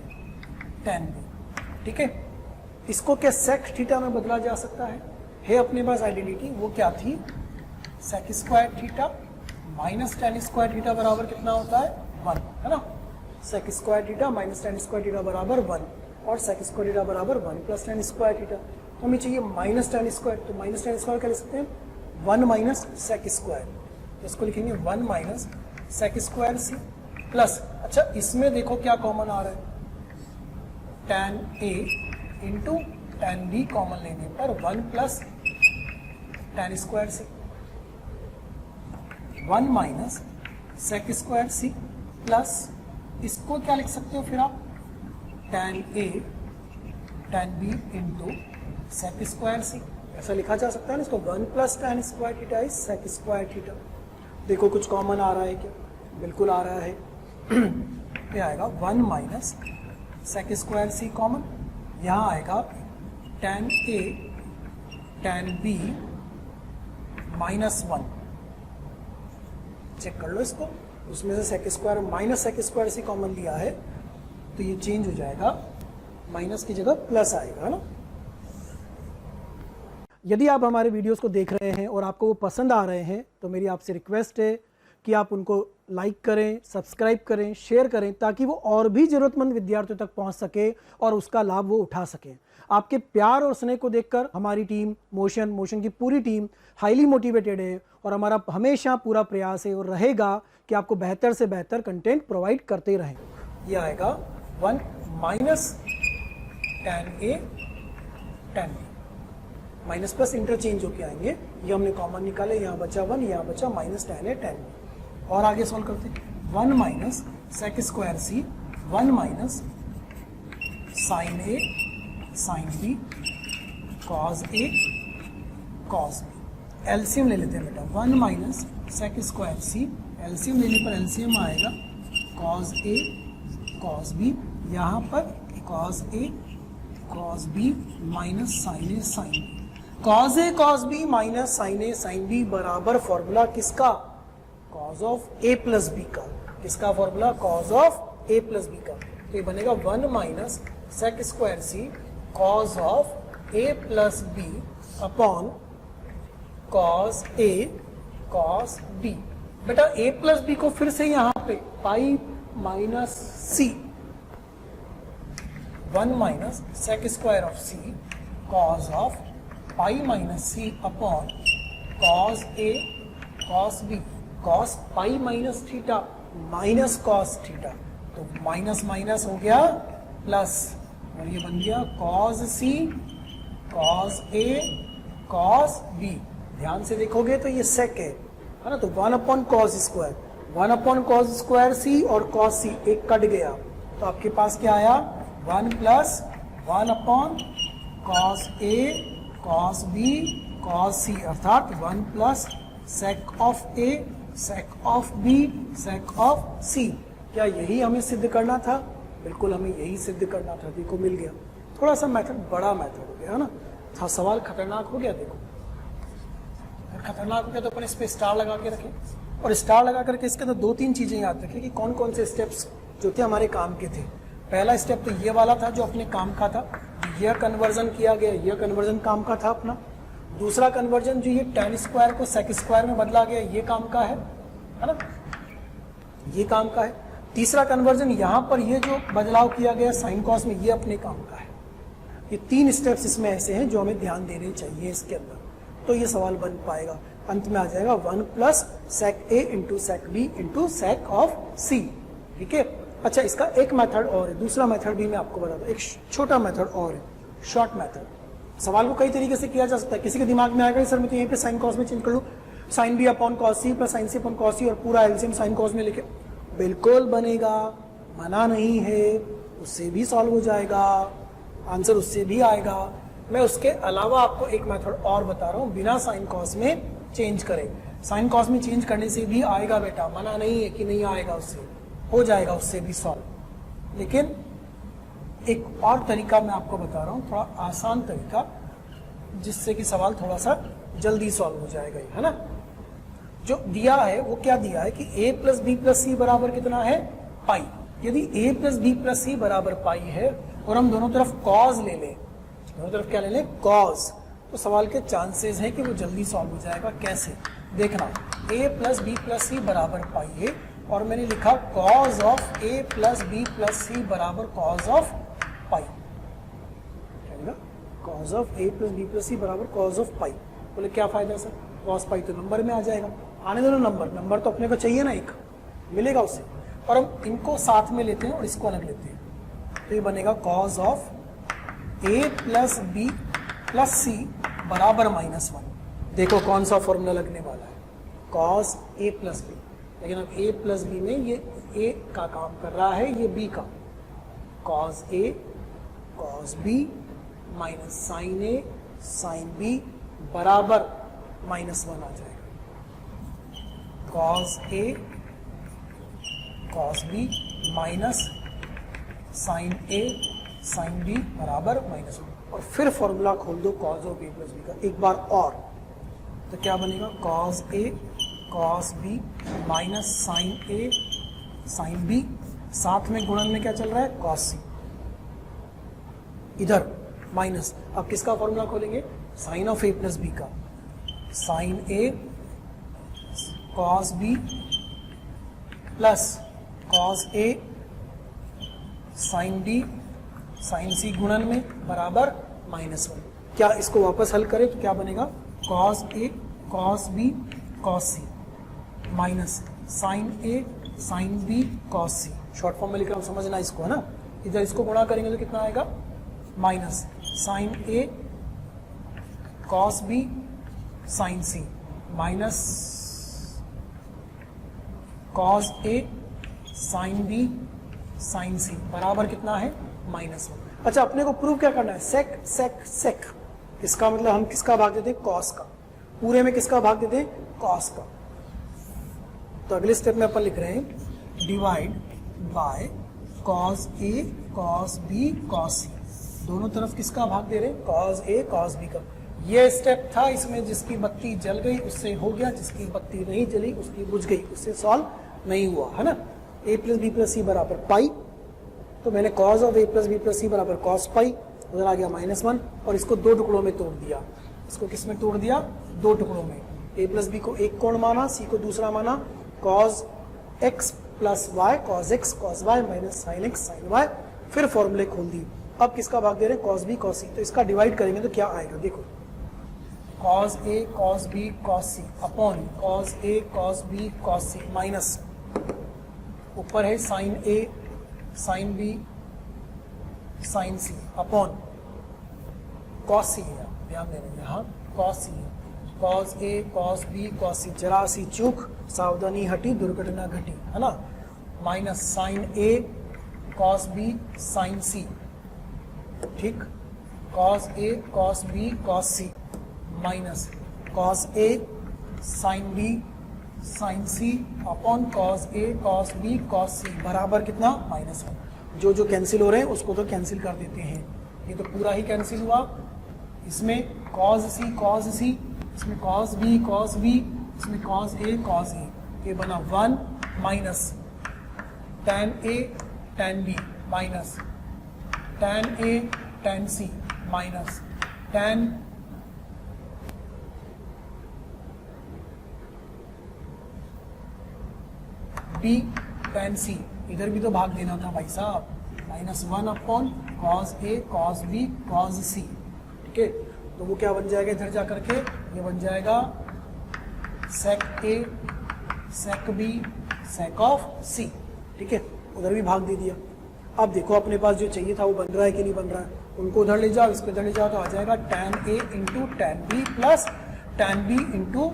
tan b। ठीक है, इसको क्या सेक थीटा में बदला जा सकता है अपने पास आइडेंटिटी। वो क्या थी? Sec square theta minus tan square theta बराबर कितना होता है? 1, है ना। Sec square theta minus tan square theta बराबर 1 और सेक स्क्वायर थीटा बराबर 1 प्लस tan स्क्वायर थीटा। तो हमें चाहिए माइनस tan स्क्वायर, तो माइनस tan स्क्वायर क्या लिख सकते हैं? 1 माइनस सेक स्क्वायर, तो इसको लिखेंगे 1 minus sec square C plus, अच्छा इसमें देखो क्या कॉमन आ रहा है, tan A into tan B common लेने पर 1 plus tan square C, 1 minus sec square C plus, इसको क्या लिख सकते हो फिर आप, tan A tan B into sec square C, ऐसा लिखा जा सकता है ना इसको, 1 plus tan square theta is sec square theta. देखो कुछ कॉमन आ रहा है क्या, बिल्कुल आ रहा है। ये आएगा 1 minus sec square C common, यहाँ आएगा tan A tan B minus 1, check कर लो इसको, उसमें से sec square minus sec square C common लिया है तो ये चेंज हो जाएगा, माइनस की जगह प्लस आएगा ना। यदि आप हमारे वीडियोस को देख रहे हैं और आपको वो पसंद आ रहे हैं तो मेरी आपसे रिक्वेस्ट है कि आप उनको लाइक करें, सब्सक्राइब करें, शेयर करें, ताकि वो और भी ज़रूरतमंद विद्यार्थियों तक पहुंच सके और उसका लाभ वो उठा सकें। आपके प्यार और स्नेह को देखकर हमारी टीम मोशन की पूरी टीम हाईली मोटिवेटेड है और हमारा हमेशा पूरा प्रयास है और रहेगा कि आपको बेहतर से बेहतर कंटेंट प्रोवाइड करते रहें। यह आएगा 1 minus tan A tan B, minus plus interchange होके आएंगे, ये हमने कॉमन निकाले, यहाँ बचा 1, यहाँ बचा minus tan A tan B। और आगे सॉल्व करते हैं, 1 minus sec square C, 1 minus sine A sine B cos A cos B। LCM ले लेते हैं बेटा, 1 minus sec square C, LCM लेने पर एलसीएम आएगा कॉस A कॉस B, यहाँ पर cos A cos B minus sine A sine B। Cos A cos B minus sine A sine B बराबर फॉर्मूला किसका, cos of A plus B का। किसका formula, cos of A plus B का। तो ये बनेगा 1 minus sec square C cos of A plus B upon cos A cos B। बेटा A plus B को फिर से यहाँ पे pi minus C, 1 minus sec square of C cos of pi minus C upon cos A cos B, cos pi minus theta minus cos theta, तो minus minus हो गया plus, और ये बन गया cos C cos A cos B। ध्यान से देखोगे तो ये सेक है ना, तो 1 upon cos square, 1 upon cos square C और कॉस C एक कट गया, तो आपके पास क्या आया, 1 plus 1 upon cos A cos B cos C, अर्थात 1 plus sake of A sake of B sec of C। क्या यही हमें सिद्ध करना था, बिल्कुल हमें यही सिद्ध करना था। देखो मिल गया, थोड़ा सा मेथड बड़ा मेथड हो गया है ना, था सवाल खतरनाक हो गया। देखो अगर खतरनाक हो गया तो अपन इस पे स्टार लगा के रखें, और स्टार लगा करके इसके अंदर 2-3 चीजें याद रखें कि कौन कौन से स्टेप्स जो थे हमारे काम के थे। पहला स्टेप तो ये वाला था जो अपने काम का था, यह कन्वर्जन किया गया, यह कन्वर्जन काम का था अपना। दूसरा कन्वर्जन जो ये tan स्क्वायर को सेक स्क्वायर में बदला गया, ये काम का है ना, ये काम का है। तीसरा कन्वर्जन यहाँ पर ये जो बदलाव किया गया साइन कॉस में, ये अपने काम का है। ये 3 स्टेप्स इसमें ऐसे हैं जो हमें ध्यान देने चाहिए इसके अंदर, तो ये सवाल बन पाएगा। अंत में आ जाएगा 1 plus sec A into sec B into sec of C। ठीक है, अच्छा इसका एक मेथड और है, दूसरा मेथड भी मैं आपको बताता हूँ, एक छोटा मेथड और है, शॉर्ट मेथड। सवाल को कई तरीके से किया जा सकता है। किसी के दिमाग में आएगा सर मैं तो यहीं पे साइन कॉस में चेंज कर लूँ, sine B upon cos C plus sine C upon cos C और पूरा एलसीएम साइन कॉस में लेके, बिल्कुल बनेगा, मना नहीं है, उससे भी सॉल्व हो जाएगा, आंसर उससे भी आएगा। मैं उसके अलावा आपको एक मेथड और बता रहा हूँ, बिना साइन कॉस में चेंज करें। साइन कॉस में चेंज करने से भी आएगा बेटा, मना नहीं है कि नहीं आएगा, उससे हो जाएगा, उससे भी सॉल्व। लेकिन एक और तरीका मैं आपको बता रहा हूँ, थोड़ा आसान तरीका, जिससे कि सवाल थोड़ा सा जल्दी सॉल्व हो जाएगा, है ना। जो दिया है वो क्या दिया है कि a plus B plus C बराबर कितना है, पाई। यदि a plus B plus C बराबर पाई है और हम दोनों तरफ कॉज ले लें, दोनों तरफ क्या ले लें, कॉज, तो सवाल के चांसेस हैं कि वो जल्दी सॉल्व हो जाएगा। कैसे देखना, a plus B plus C बराबर पाई है और मैंने लिखा cos of a plus B plus C बराबर cos of pi, cos of a plus B plus C बराबर कॉज ऑफ पाई। बोले क्या फायदा सर, कॉस पाई तो नंबर में आ जाएगा, आने दो नंबर, नंबर तो अपने को चाहिए ना, एक मिलेगा उससे। और हम इनको साथ में लेते हैं और इसको अलग लेते हैं, तो ये बनेगा cos of A plus B plus C बराबर -1। देखो कौन सा फॉर्मूला लगने वाला है, कॉस ए प्लस बी, लेकिन अब ए प्लस बी में ये ए का काम कर रहा है, ये बी का, cos A cos B minus sine A sine B बराबर -1 आ जाएगा। Cos A cos B minus sine A sine B बराबर -1, और फिर फॉर्मूला खोल दो cos of A plus B का एक बार और, तो क्या बनेगा, cos A cos B minus sine A sine B, साथ में गुणन में क्या चल रहा है, कॉस सी, इधर माइनस, अब किसका फॉर्मूला खोलेंगे, sine of A plus B का, sine A cos B plus cos A sine D sine C गुणन में बराबर -1। क्या इसको वापस हल करें तो क्या बनेगा, cos A cos B cos C minus sine A sine B cos C, short form में लिख रहा हूँ, समझना इसको, है ना। इधर इसको गुणा करेंगे तो कितना आएगा, minus sine A cos B sine C minus cos A sine B sine सी बराबर कितना है, -1। अच्छा, अपने को प्रूव क्या करना है, सेक सेक सेक, इसका मतलब हम किसका भाग देते हैं, कॉस का, पूरे में किसका भाग देते हैं, कॉस का। तो अगले स्टेप में अपन लिख रहे हैं divide by cos A cos B cos C, दोनों तरफ किसका भाग दे रहे हैं, कॉस ए कॉस बी का। ये स्टेप था, इसमें जिसकी बत्ती जल गई उससे हो गया, जिसकी बत्ती नहीं जली उसकी बुझ गई, उससे सॉल्व नहीं हुआ, है ना। A plus B plus C बराबर पाई, तो मैंने cos of A plus B plus C बराबर कॉस पाई, उधर आ गया -1, और इसको 2 टुकड़ों में तोड़ दिया। इसको किस में तोड़ दिया, 2 टुकड़ों में। ए प्लस बी को एक कोण माना, सी को दूसरा माना, cos x plus y cos x cos y minus sine x sine y, फिर फॉर्मूले खोल दी। अब किसका भाग दे रहे हैं, कॉस बी कॉस सी, तो इसका डिवाइड करेंगे तो क्या आएगा, देखो, cos A cos B cos C upon cos A cos B cos C minus ऊपर है sign A sine B sine C upon cos सी है, ध्यान देना यहाँ कॉस सी है, cos A cos B cos सी, जरा सी चूक, सावधानी हटी दुर्घटना घटी, है ना, minus sine A cos B sine सी, ठीक, cos A cos B cos C minus cos A sine B sine C upon cos A cos B cos C बराबर कितना, -1। जो जो कैंसिल हो रहे हैं उसको तो कैंसिल कर देते हैं, ये तो पूरा ही कैंसिल हुआ, इसमें कॉस सी, इसमें कॉस बी, इसमें कॉस ए, ये बना 1 minus tan A tan B minus tan A tan C minus tan B tan सी, इधर भी तो भाग देना था भाई साहब, -1 upon cos A cos B cos सी, ठीक है। तो वो क्या बन जाएगा, इधर जा करके ये बन जाएगा सेक A sec B sec of सी, ठीक है, उधर भी भाग दे दिया। अब देखो अपने पास जो चाहिए था वो बन रहा है कि नहीं बन रहा है, उनको उधर ले जाओ, इसको इधर ले जाओ, तो आ जाएगा tan A into tan B plus tan B into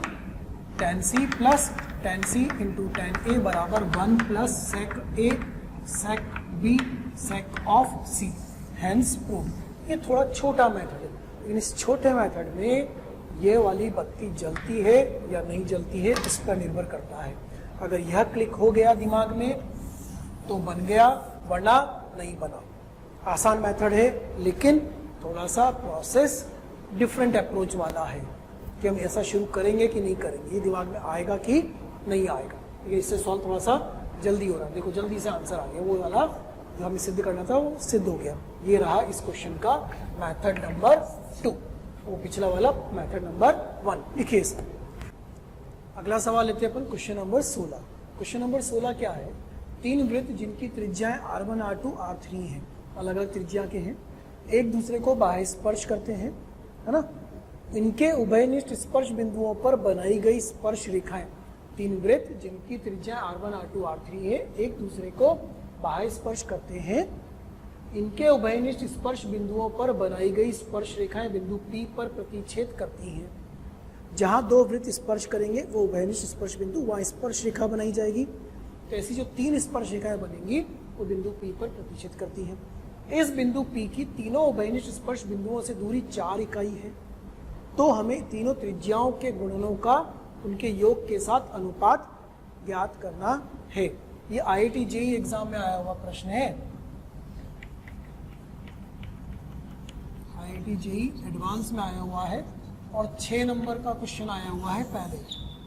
tan C plus tan C into tan A बराबर 1 plus sec A sec B sec of C, hence prove. ये थोड़ा छोटा मेथड है, लेकिन इस छोटे मेथड में ये वाली बत्ती जलती है या नहीं जलती है इस पर निर्भर करता है। अगर यह क्लिक हो गया दिमाग में तो बन गया, वरना नहीं बना। आसान मेथड है, लेकिन थोड़ा सा प्रोसेस डिफरेंट अप्रोच वाला है कि हम ऐसा शुरू करेंगे कि नहीं करेंगे, ये दिमाग में आएगा कि नहीं आएगा। ये इससे सॉल्व थोड़ा सा जल्दी हो रहा है, देखो जल्दी से आंसर आ गया, वो वाला जो हमें सिद्ध करना था वो सिद्ध हो गया। ये रहा इस क्वेश्चन का मेथड नंबर 2, वो पिछला वाला मेथड नंबर 1। लिखिए इसमें अगला सवाल लेते हैं अपन, क्वेश्चन नंबर 16। क्वेश्चन नंबर 16 क्या है, 3 वृत्त जिनकी त्रिज्याएं R1 R2 R3 हैं, अलग अलग त्रिज्या के हैं, एक दूसरे को बाह्य स्पर्श करते हैं, है ना। इनके उभयनिष्ठ स्पर्श बिंदुओं पर बनाई गई स्पर्श रेखाएं तीन वृत्त जिनकी त्रिज्या R1, R2, R3 है, एक दूसरे को बाह्य स्पर्श करते हैं। इनके उभयनिष्ठ स्पर्श बिंदुओं पर बनाई गई स्पर्श रेखाएं बिंदु P पर प्रतिच्छेद करती हैं। जहां दो वृत्त स्पर्श करेंगे वो उभयनिष्ठ स्पर्श बिंदु, वहां स्पर्श रेखा बनाई जाएगी। तो ऐसी जो तीन स्पर्श रेखाएं बनेंगी वो बिंदु P पर प्रतिच्छेद करती हैं। इस बिंदु P की तीनों उभयनिष्ठ स्पर्श बिंदुओं से दूरी 4 इकाई है। तो हमें तीनों त्रिज्याओं के गुणनों का उनके योग के साथ अनुपात ज्ञात करना है। ये IIT JEE एग्जाम में आया हुआ प्रश्न है। IIT JEE एडवांस में आया हुआ है और 6 नंबर का क्वेश्चन आया हुआ है।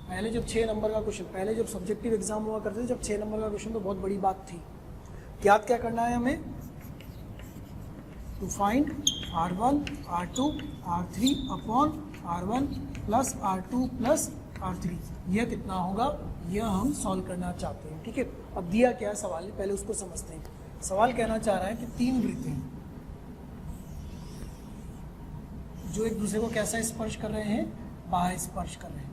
पहले जब 6 नंबर का क्वेश्चन, पहले जब सब्जेक्टिव एग्जाम हुआ करते थे, जब 6 नंबर का क्वेश्चन तो बहुत बड़ी बात थी। ज्ञात क्या करना है हमें? To find R1, R2, R3 upon R1 plus R2 plus R3। यह कितना होगा, यह हम सॉल्व करना चाहते हैं। ठीक है, अब दिया क्या है सवाल, पहले उसको समझते हैं। सवाल कहना चाह रहा है कि तीन वृत्त हैं जो एक दूसरे को कैसा स्पर्श कर रहे हैं, बाह्य स्पर्श कर रहे हैं।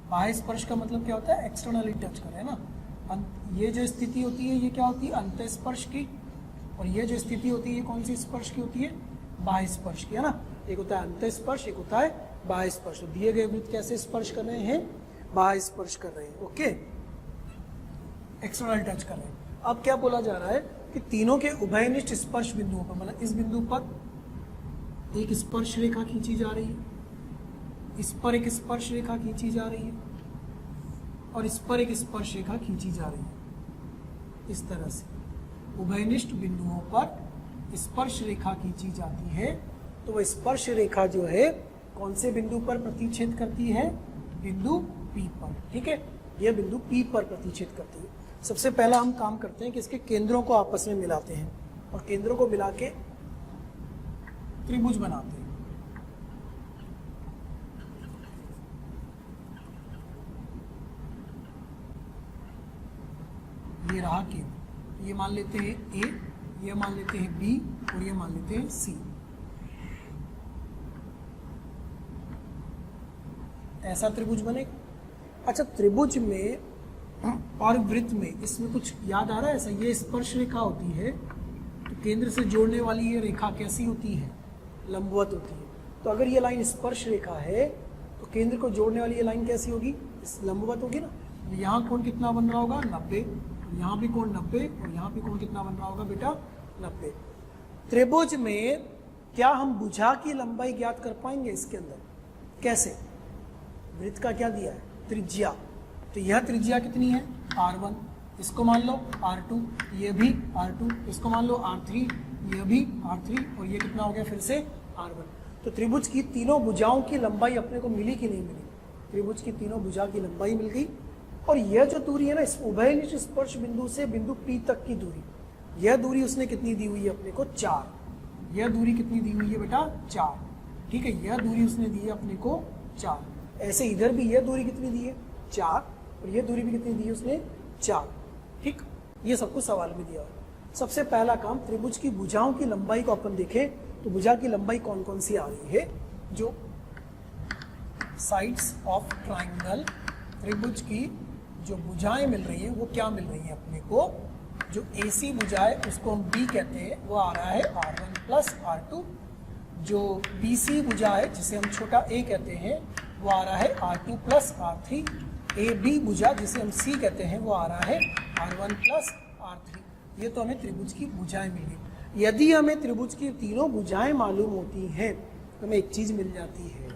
बाह्य स्पर्श का मतलब क्या होता है, एक्सटर्नली टच कर रहे हैं ना। ये जो स्थिति होती है ये क्या होती है, अंत स्पर्श की, और ये जो स्थिति होती है ये कौन सी स्पर्श की होती है, बाह्य स्पर्श की, है ना। एक होता है अंत स्पर्श, एक होता है बाह्य स्पर्श। तो दिए गए वृत्त कैसे स्पर्श कर रहे हैं, बाह्य स्पर्श कर रहे हैं। ओके, एक्सटर्नल टच कर रहे हैं। अब क्या बोला जा रहा है कि तीनों के उभयनिष्ठ स्पर्श बिंदुओं पर, मतलब इस बिंदु पर एक स्पर्श रेखा खींची जा रही है, इस पर एक स्पर्श रेखा खींची जा रही है, और इस पर एक स्पर्श रेखा खींची जा रही है। इस तरह से उभयनिष्ठ बिंदुओं पर स्पर्श रेखा खींची जाती है। तो वह स्पर्श रेखा जो है कौन से बिंदु पर प्रतिच्छेद करती है, बिंदु P पर। ठीक है, यह बिंदु P पर प्रतिच्छेद करती है। सबसे पहला हम काम करते हैं कि इसके केंद्रों को आपस में मिलाते हैं, और केंद्रों को मिला के त्रिभुज बनाते हैं। ये रहा केंद्र, ये मान लेते हैं A, ये मान लेते हैं B, और ये मान लेते हैं C। ऐसा त्रिभुज बनेगा। अच्छा, त्रिभुज में और वृत्त में इसमें कुछ याद आ रहा है ऐसा, ये स्पर्श रेखा होती है तो केंद्र से जोड़ने वाली ये रेखा कैसी होती है, लंबवत होती है। तो अगर ये लाइन स्पर्श रेखा है तो केंद्र को जोड़ने वाली ये लाइन कैसी होगी, लंबवत होगी ना। यहाँ कोण कितना बन रहा होगा, 90, यहाँ भी कोण 90, और यहाँ भी कोण कितना बन रहा होगा बेटा, 90। त्रिभुज में क्या हम भुजा की लंबाई ज्ञात कर पाएंगे इसके अंदर? कैसे? वृत्त का क्या दिया है, त्रिज्या। तो यह त्रिज्या कितनी है, R1, इसको मान लो R2, ये भी R2, इसको मान लो R3, ये भी R3, और ये कितना हो गया फिर से R1। तो त्रिभुज की तीनों भुजाओं की लंबाई अपने को मिली कि नहीं मिली? त्रिभुज की तीनों भुजा की लंबाई मिल गई। और यह जो दूरी है ना, इस उभयनिष्ठ स्पर्श बिंदु से बिंदु P तक की दूरी, यह दूरी उसने कितनी दी हुई है अपने को, 4। यह दूरी कितनी दी हुई है बेटा, 4। ठीक है, यह दूरी उसने दी है अपने को 4। ऐसे इधर भी यह दूरी कितनी दी है, 4, और यह दूरी भी कितनी दी है उसने, 4। ठीक, ये सब कुछ सवाल में दिया है। सबसे पहला काम, त्रिभुज की भुजाओं की लंबाई को अपन देखें तो भुजा की लंबाई कौन कौन सी आ रही है। जो साइड्स ऑफ ट्राइंगल, त्रिभुज की जो भुजाएं मिल रही है वो क्या मिल रही है अपने को, जो AC भुजा है उसको हम B कहते हैं, वो आ रहा है R1 प्लस R2। जो BC भुजा है जिसे हम छोटा a कहते हैं वो आ रहा है R2 प्लस R3। AB भुजा जिसे हम C कहते हैं वो आ रहा है R1 प्लस R3। ये तो हमें त्रिभुज की भुजाएं मिल गई। यदि हमें त्रिभुज की तीनों भुजाएं मालूम होती हैं तो हमें एक चीज़ मिल जाती है,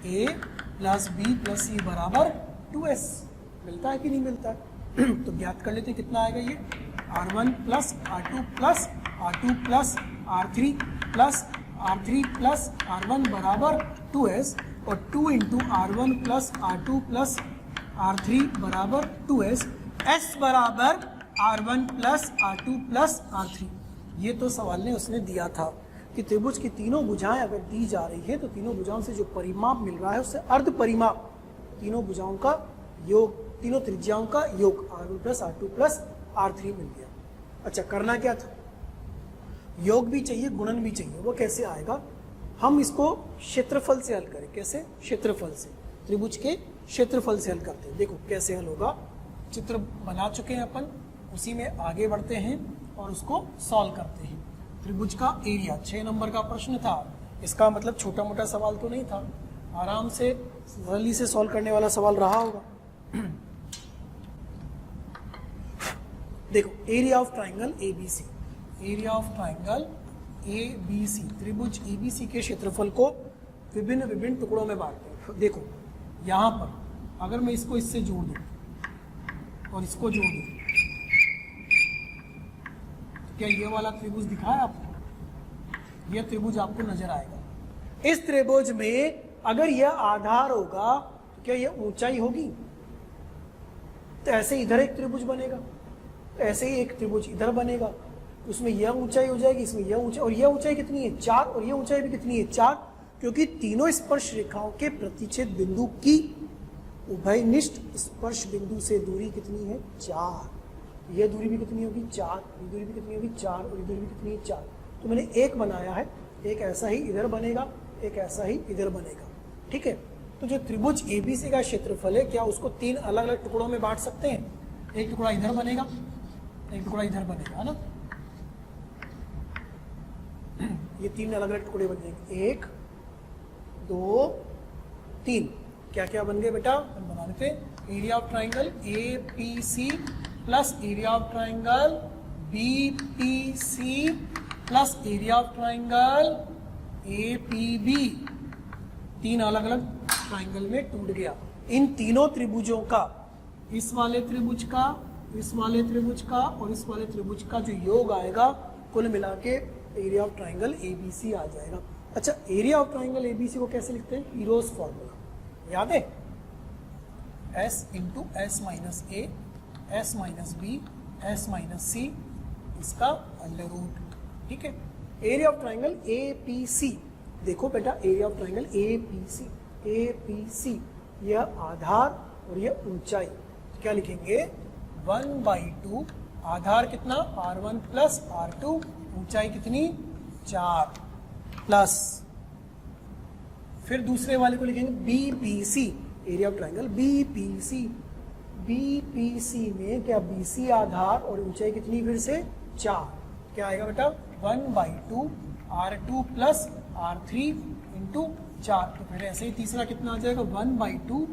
A plus B plus C बराबर 2S। मिलता है कि नहीं मिलता है? तो ज्ञात कर लेते हैं कितना आएगा ये, R1 plus R2 plus R2 plus R3 plus R3 plus R1 बराबर 2S, और 2 into R1 plus R2 plus R3 बराबर 2S। S बराबर R1 plus R2 plus R3। ये तो सवाल ने उसने दिया था कि त्रिभुज की तीनों भुजाएं अगर दी जा रही है तो तीनों भुजाओं से जो परिमाप मिल रहा है उससे अर्ध परिमाप, तीनों भुजाओं का योग, तीनों त्रिज्याओं का योग R1 plus R2 plus R3 मिल गया। अच्छा, करना क्या था, योग भी चाहिए गुणन भी चाहिए। वो कैसे आएगा, हम इसको क्षेत्रफल से हल करें। कैसे? क्षेत्रफल से, त्रिभुज के क्षेत्रफल से हल करते हैं। देखो कैसे हल होगा, चित्र बना चुके हैं अपन, उसी में आगे बढ़ते हैं और उसको सॉल्व करते हैं। त्रिभुज का एरिया 6 नंबर का प्रश्न था, इसका मतलब छोटा मोटा सवाल तो नहीं था, आराम से जल्दी से सॉल्व करने वाला सवाल रहा होगा। देखो area of triangle ABC, area of triangle ABC, त्रिभुज एबीसी के क्षेत्रफल को विभिन्न विभिन्न टुकड़ों में बांटते हैं। देखो यहाँ पर अगर मैं इसको इससे जोड़ दूं और इसको जोड़ दूं, तो क्या ये वाला त्रिभुज दिखा है आपको? यह त्रिभुज आपको नजर आएगा। इस त्रिभुज में अगर यह आधार होगा तो क्या यह ऊंचाई होगी? तो ऐसे इधर एक त्रिभुज बनेगा, तो ऐसे ही एक त्रिभुज इधर बनेगा, तो उसमें यह ऊंचाई हो जाएगी, इसमें यह ऊंचाई, और यह ऊंचाई कितनी है? 4, और यह ऊंचाई भी कितनी है? 4, क्योंकि तीनों स्पर्श रेखाओं के प्रतिच्छेद बिंदु की उभयनिष्ठ स्पर्श बिंदु से दूरी कितनी है? 4। यह दूरी भी कितनी होगी? 4, ये दूरी भी कितनी होगी? 4, और ये दूरी भी कितनी है? 4। तो मैंने एक बनाया है, एक ऐसा ही इधर बनेगा, एक ऐसा ही इधर बनेगा, ठीक है। तो जो त्रिभुज एबीसी का क्षेत्रफल है, क्या उसको 3 अलग अलग टुकड़ों में बांट सकते हैं? एक टुकड़ा इधर बनेगा, एक टुकड़ा इधर बनेगा, है ना। ये 3 अलग अलग टुकड़े बन जाएंगे, 1 2 3। क्या क्या बन गए बेटा? हम बना लेते हैं। Area of triangle APC plus area of triangle BPC plus area of triangle APB. 3 अलग अलग ट्राइंगल में टूट गया। इन तीनों त्रिभुजों का, इस वाले त्रिभुज का, इस वाले त्रिभुज का और इस वाले त्रिभुज का जो योग आएगा, कुल मिला के एरिया ऑफ ट्राइंगल एबीसी आ जाएगा। अच्छा, एरिया ऑफ ट्राइंगल एबीसी को कैसे लिखते हैं? हीरोज फॉर्मूला याद है? S into S minus A, S minus B, S minus C, इसका अंडर रूट, ठीक है। एरिया ऑफ ट्राइंगल एपीसी, देखो बेटा area of triangle APC, APC यह आधार और यह ऊंचाई, तो क्या लिखेंगे? 1/2, आधार कितना? R1 प्लस R2, ऊंचाई कितनी? 4 प्लस, फिर दूसरे वाले को लिखेंगे BPC, area of triangle BPC. BPC में क्या? BC आधार और ऊंचाई कितनी? फिर से 4। क्या आएगा बेटा? 1/2 R2 प्लस R3 इंटू 4। तो फिर ऐसे ही तीसरा कितना आ जाएगा? 1/2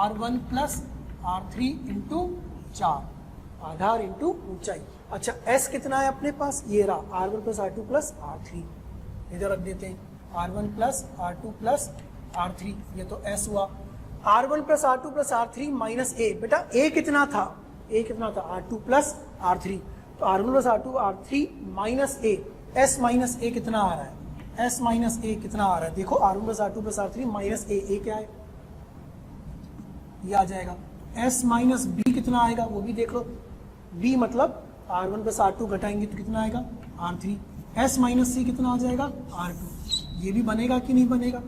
R1 प्लस R3 इंटू 4, आधार इंटू ऊंचाई। अच्छा, S कितना है अपने पास? ये रहा, R1 plus R2 plus R3, इधर रख देते हैं। R1 plus R2 plus R3, ये तो S हुआ। R1 plus R2 plus R3 minus A, बेटा A कितना था? A कितना था? R2 प्लस R3, तो R1 plus R2 R3 minus A, S minus A कितना आ रहा है? S माइनस A कितना आ रहा है? देखो R1 plus R2 plus R3 minus A क्या है? ये आ जाएगा। S माइनस B कितना आएगा? वो भी देख लो। B मतलब R1 प्लस R2 घटाएंगे तो कितना आएगा? R3। S माइनस C कितना आ जाएगा? R2। ये भी बनेगा कि नहीं बनेगा?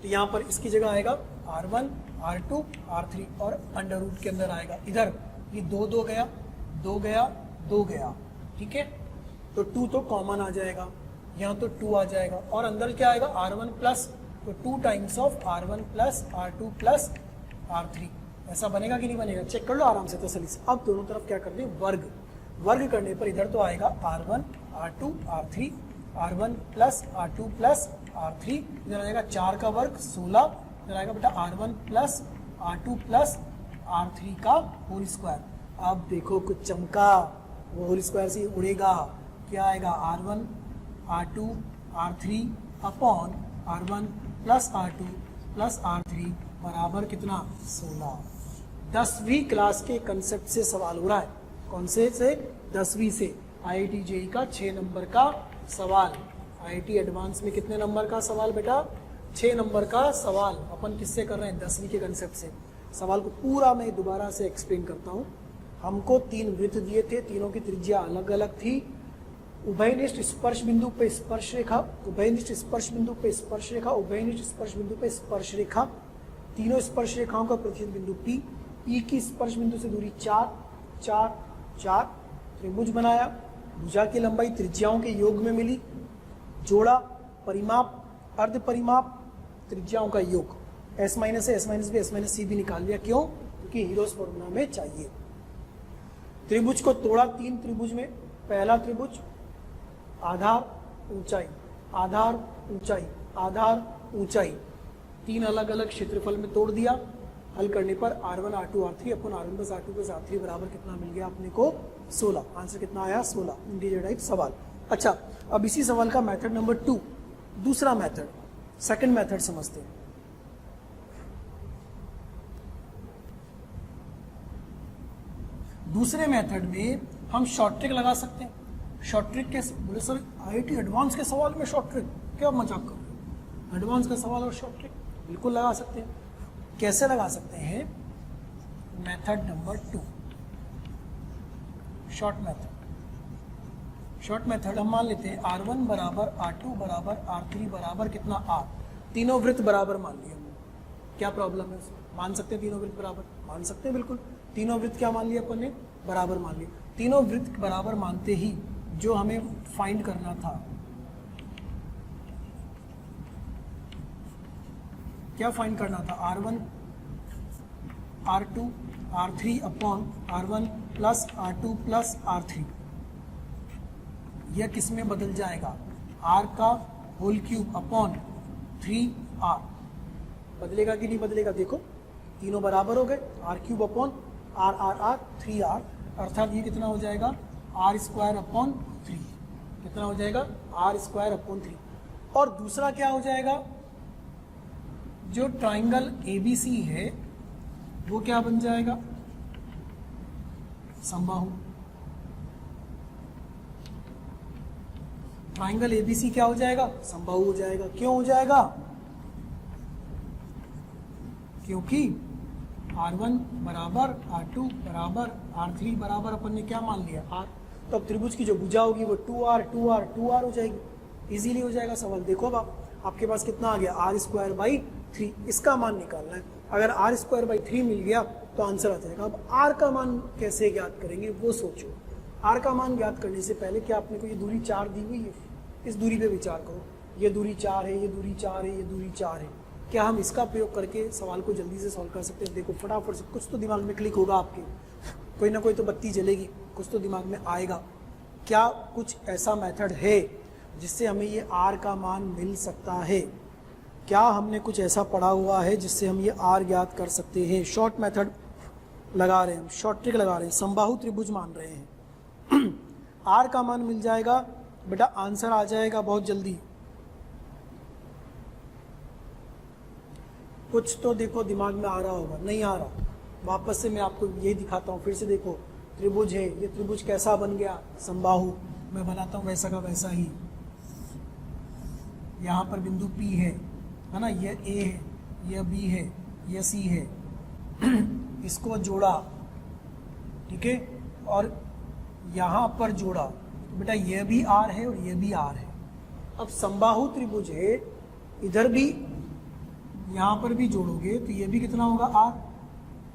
तो यहाँ पर इसकी जगह आएगा R1, R2, R3 और अंडर रूट के अंदर आएगा। इधर ये 2 गया, 2 गया, 2 गया, ठीक है। तो 2 तो कॉमन आ जाएगा, यहाँ तो 2 आ जाएगा, और अंदर क्या आएगा? R1 प्लस, तो 2 times of R1 plus R2 plus R3। ऐसा बनेगा कि नहीं बनेगा? चेक कर लो आराम से तसल्ली से। अब दोनों तरफ क्या कर दें? वर्ग। वर्ग करने पर इधर तो आएगा R1, R2, R3, R1 plus R2 plus R3, इधर आएगा 4 का वर्ग 16, इधर आएगा बेटा R1 plus R2 plus R3 का होल स्क्वायर। अब देखो कुछ चमका, वो होल स्क्वायर से उड़ेगा। क्या आएगा? R1, R2, R3 upon R1 plus R2 plus R3 बराबर कितना? 16। 10वीं क्लास के कंसेप्ट से सवाल हो रहा है। कौन से? 10वीं से। IIT JEE का 6 नंबर का सवाल। IIT एडवांस में कितने नंबर का सवाल बेटा? 6 नंबर का सवाल। अपन किससे कर रहे हैं? 10वीं के कंसेप्ट से। सवाल को पूरा मैं दोबारा से एक्सप्लेन करता हूँ। हमको 3 वृत्त दिए थे, तीनों की त्रिज्या अलग अलग थी। उभयनिष्ठ स्पर्श बिंदु पे स्पर्श रेखा, उभयनिष्ठ स्पर्श बिंदु पे स्पर्श रेखा, उभयनिष्ठ स्पर्श बिंदु पे स्पर्श रेखा, तीनों स्पर्श रेखाओं का प्रतिच्छेद बिंदु P, P की स्पर्श बिंदु से दूरी 4, 4, 4, त्रिभुज बनाया। भुजा की लंबाई त्रिज्याओं के योग में मिली, जोड़ा, परिमाप, अर्ध परिमाप, त्रिज्याओं का योग, S minus S minus B S minus C भी निकाल लिया। क्यों? क्योंकि हीरोस फॉर्मूला में चाहिए। त्रिभुज को तोड़ा 3 त्रिभुज में। पहला त्रिभुज आधार ऊंचाई, आधार ऊंचाई, आधार ऊंचाई, 3 अलग अलग क्षेत्रफल में तोड़ दिया। हल करने पर R1 R2 R3 अपन R1 plus R2 plus R3 बराबर कितना मिल गया अपने को? 16। आंसर कितना आया? 16। इंटीजर टाइप सवाल। अच्छा, अब इसी सवाल का मेथड नंबर 2, दूसरा मेथड, सेकंड मेथड समझते हैं। दूसरे मेथड में हम शॉर्ट ट्रिक लगा सकते हैं। शॉर्ट ट्रिक कैसे? बोले सर IIT एडवांस के सवाल में शॉर्ट ट्रिक, क्या मजाक कर रहे हो? एडवांस का सवाल और शॉर्ट ट्रिक बिल्कुल लगा सकते हैं। कैसे लगा सकते हैं? Method number 2, short method. Short method हम मान लेते हैं R1 बराबर R2 बराबर R3 बराबर कितना R, तीनों वृत्त बराबर मान लिया। क्या प्रॉब्लम है? मान सकते हैं तीनों वृत्त बराबर, मान सकते हैं बिल्कुल। तीनों वृत्त क्या मान लिया अपन ने? बराबर मान लिया। तीनों वृत्त बराबर मानते ही जो हमें फाइंड करना था, क्या फाइंड करना था? R1 R2 R3 upon R1 plus R2 plus R3। यह किस में बदल जाएगा? R का होल क्यूब अपॉन 3R। बदलेगा कि नहीं बदलेगा? देखो तीनों बराबर हो गए, R cube upon R 3R, अर्थात ये कितना हो जाएगा? R square upon 3। कितना हो जाएगा? R square upon 3। और दूसरा क्या हो जाएगा? जो ट्राइंगल ABC है वो क्या बन जाएगा? समबाहु। ट्राइंगल ABC क्या हो जाएगा? समबाहु हो जाएगा। क्यों हो जाएगा? क्योंकि R1 बराबर R2 बराबर R3 बराबर अपन ने क्या मान लिया? R। तो अब त्रिभुज की जो भुजा होगी वो 2R 2R 2R हो जाएगी। इजीली हो जाएगा सवाल। देखो अब आपके पास कितना आ गया? R square by 3। इसका मान निकालना है। अगर R स्क्वायर बाई 3 मिल गया तो आंसर आ जाएगा। अब R का मान कैसे ज्ञात करेंगे वो सोचो। R का मान ज्ञात करने से पहले क्या आपने को ये दूरी 4 दी हुई है? इस दूरी पे विचार करो। ये दूरी 4 है, ये दूरी 4 है, ये दूरी 4 है। क्या हम इसका प्रयोग करके सवाल को जल्दी से सॉल्व कर सकते हैं? देखो फटाफट से कुछ तो दिमाग में क्लिक होगा आपके, कोई ना कोई तो बत्ती जलेगी, कुछ तो दिमाग में आएगा। क्या कुछ ऐसा मेथड है जिससे हमें ये R का मान मिल सकता है? क्या हमने कुछ ऐसा पढ़ा हुआ है जिससे हम ये R ज्ञात कर सकते हैं? शॉर्ट मेथड लगा रहे हैं हम, शॉर्ट ट्रिक लगा रहे हैं, समबाहु त्रिभुज मान रहे हैं। R का मान मिल जाएगा बेटा, आंसर आ जाएगा बहुत जल्दी। कुछ तो देखो दिमाग में आ रहा होगा, नहीं आ रहा? वापस से मैं आपको यही दिखाता हूँ। फिर से देखो, त्रिभुज है, ये त्रिभुज कैसा बन गया? समबाहु। मैं बनाता हूँ वैसा का वैसा ही। यहाँ पर बिंदु P है ना, ये A है, यह B है, यह C है। इसको जोड़ा, ठीक है, और यहाँ पर जोड़ा तो बेटा यह भी R है और यह भी R है। अब समबाहु त्रिभुज है, इधर भी यहाँ पर भी जोड़ोगे तो ये भी कितना होगा? R।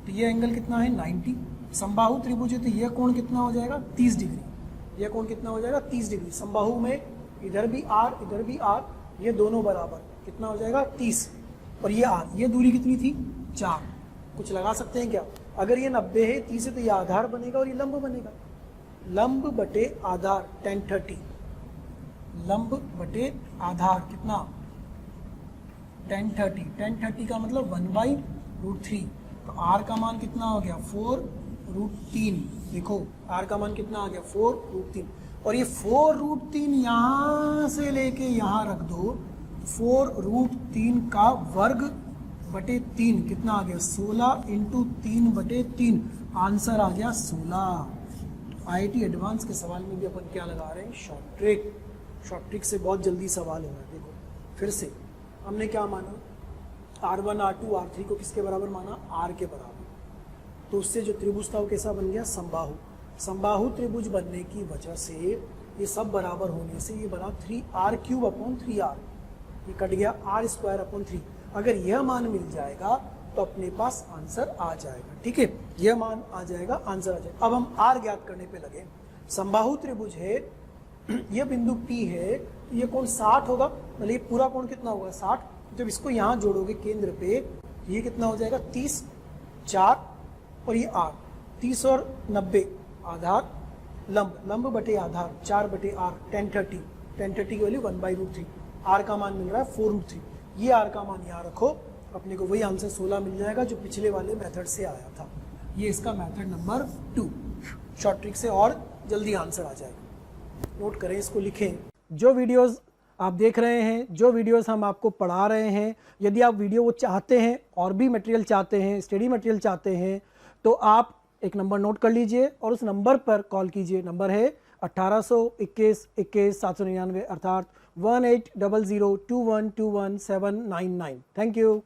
तो ये एंगल कितना है? 90। समबाहु त्रिभुज है तो यह कोण कितना हो जाएगा? 30 डिग्री। यह कोण कितना हो जाएगा? 30 डिग्री। समबाहु में इधर भी R इधर भी R, ये दोनों बराबर कितना हो जाएगा? 30। और ये R, ये दूरी कितनी थी? 4। कुछ लगा सकते हैं क्या? अगर ये 90 है, 30 है, तो ये आधार बनेगा और ये लंब बनेगा। लंब बटे आधार 1030। लंब बटे आधार कितना? 1030। 1030 का मतलब 1/√3। तो R का मान कितना हो गया? 4√3। देखो R का मान कितना आ गया? 4√3। और ये 4√3 यहाँ से लेके यहाँ रख दो। 4√3 का वर्ग बटे 3 कितना आ गया? 16 इंटू 3/3। आंसर आ गया 16। IIT एडवांस के सवाल में भी अपन क्या लगा रहे हैं? Short trick. शॉर्ट ट्रिक से बहुत जल्दी सवाल हो रहा है। देखो फिर से हमने क्या माना? R1 R2 R3 को किसके बराबर माना? R के बराबर। तो उससे जो त्रिभुज था वो कैसा बन गया? समबाहु। समबाहु त्रिभुज बनने की वजह से ये सब बराबर होने से ये बना 3R³ अपॉन 3R। ये कट गया R स्क्वायर अपॉन 3। अगर यह मान मिल जाएगा तो अपने पास आंसर आ जाएगा। ठीक है, यह मान आ जाएगा, आंसर आ जाएगा। अब हम R ज्ञात करने पे लगे। समबाहु त्रिभुज है, ये बिंदु P है, तो ये कोण 60 होगा, मतलब ये पूरा कोण कितना होगा 60। जब इसको यहाँ जोड़ोगे केंद्र पे, ये कितना हो जाएगा 30, 4 और ये 8, 30 और 90 आधार लंब, लंब बटे आधार 4 बटे r 1030, 1030 की वैल्यू 1/√3, r का मान मिल रहा है 4√3। ये r का मान यहाँ रखो, अपने को वही आंसर 16 मिल जाएगा जो पिछले वाले मेथड से आया था। ये इसका मेथड नंबर 2, शॉर्ट ट्रिक से और जल्दी आंसर आ जाएगा। नोट करें, इसको लिखें। जो वीडियोस आप देख रहे हैं, जो वीडियोस हम आपको पढ़ा रहे हैं, यदि आप वीडियो वो चाहते हैं और भी मटेरियल चाहते हैं, स्टडी मटेरियल चाहते हैं, तो आप एक नंबर नोट कर लीजिए और उस नंबर पर कॉल कीजिए। नंबर है 1821 21 799, अर्थात 1800 2121 799। Thank you.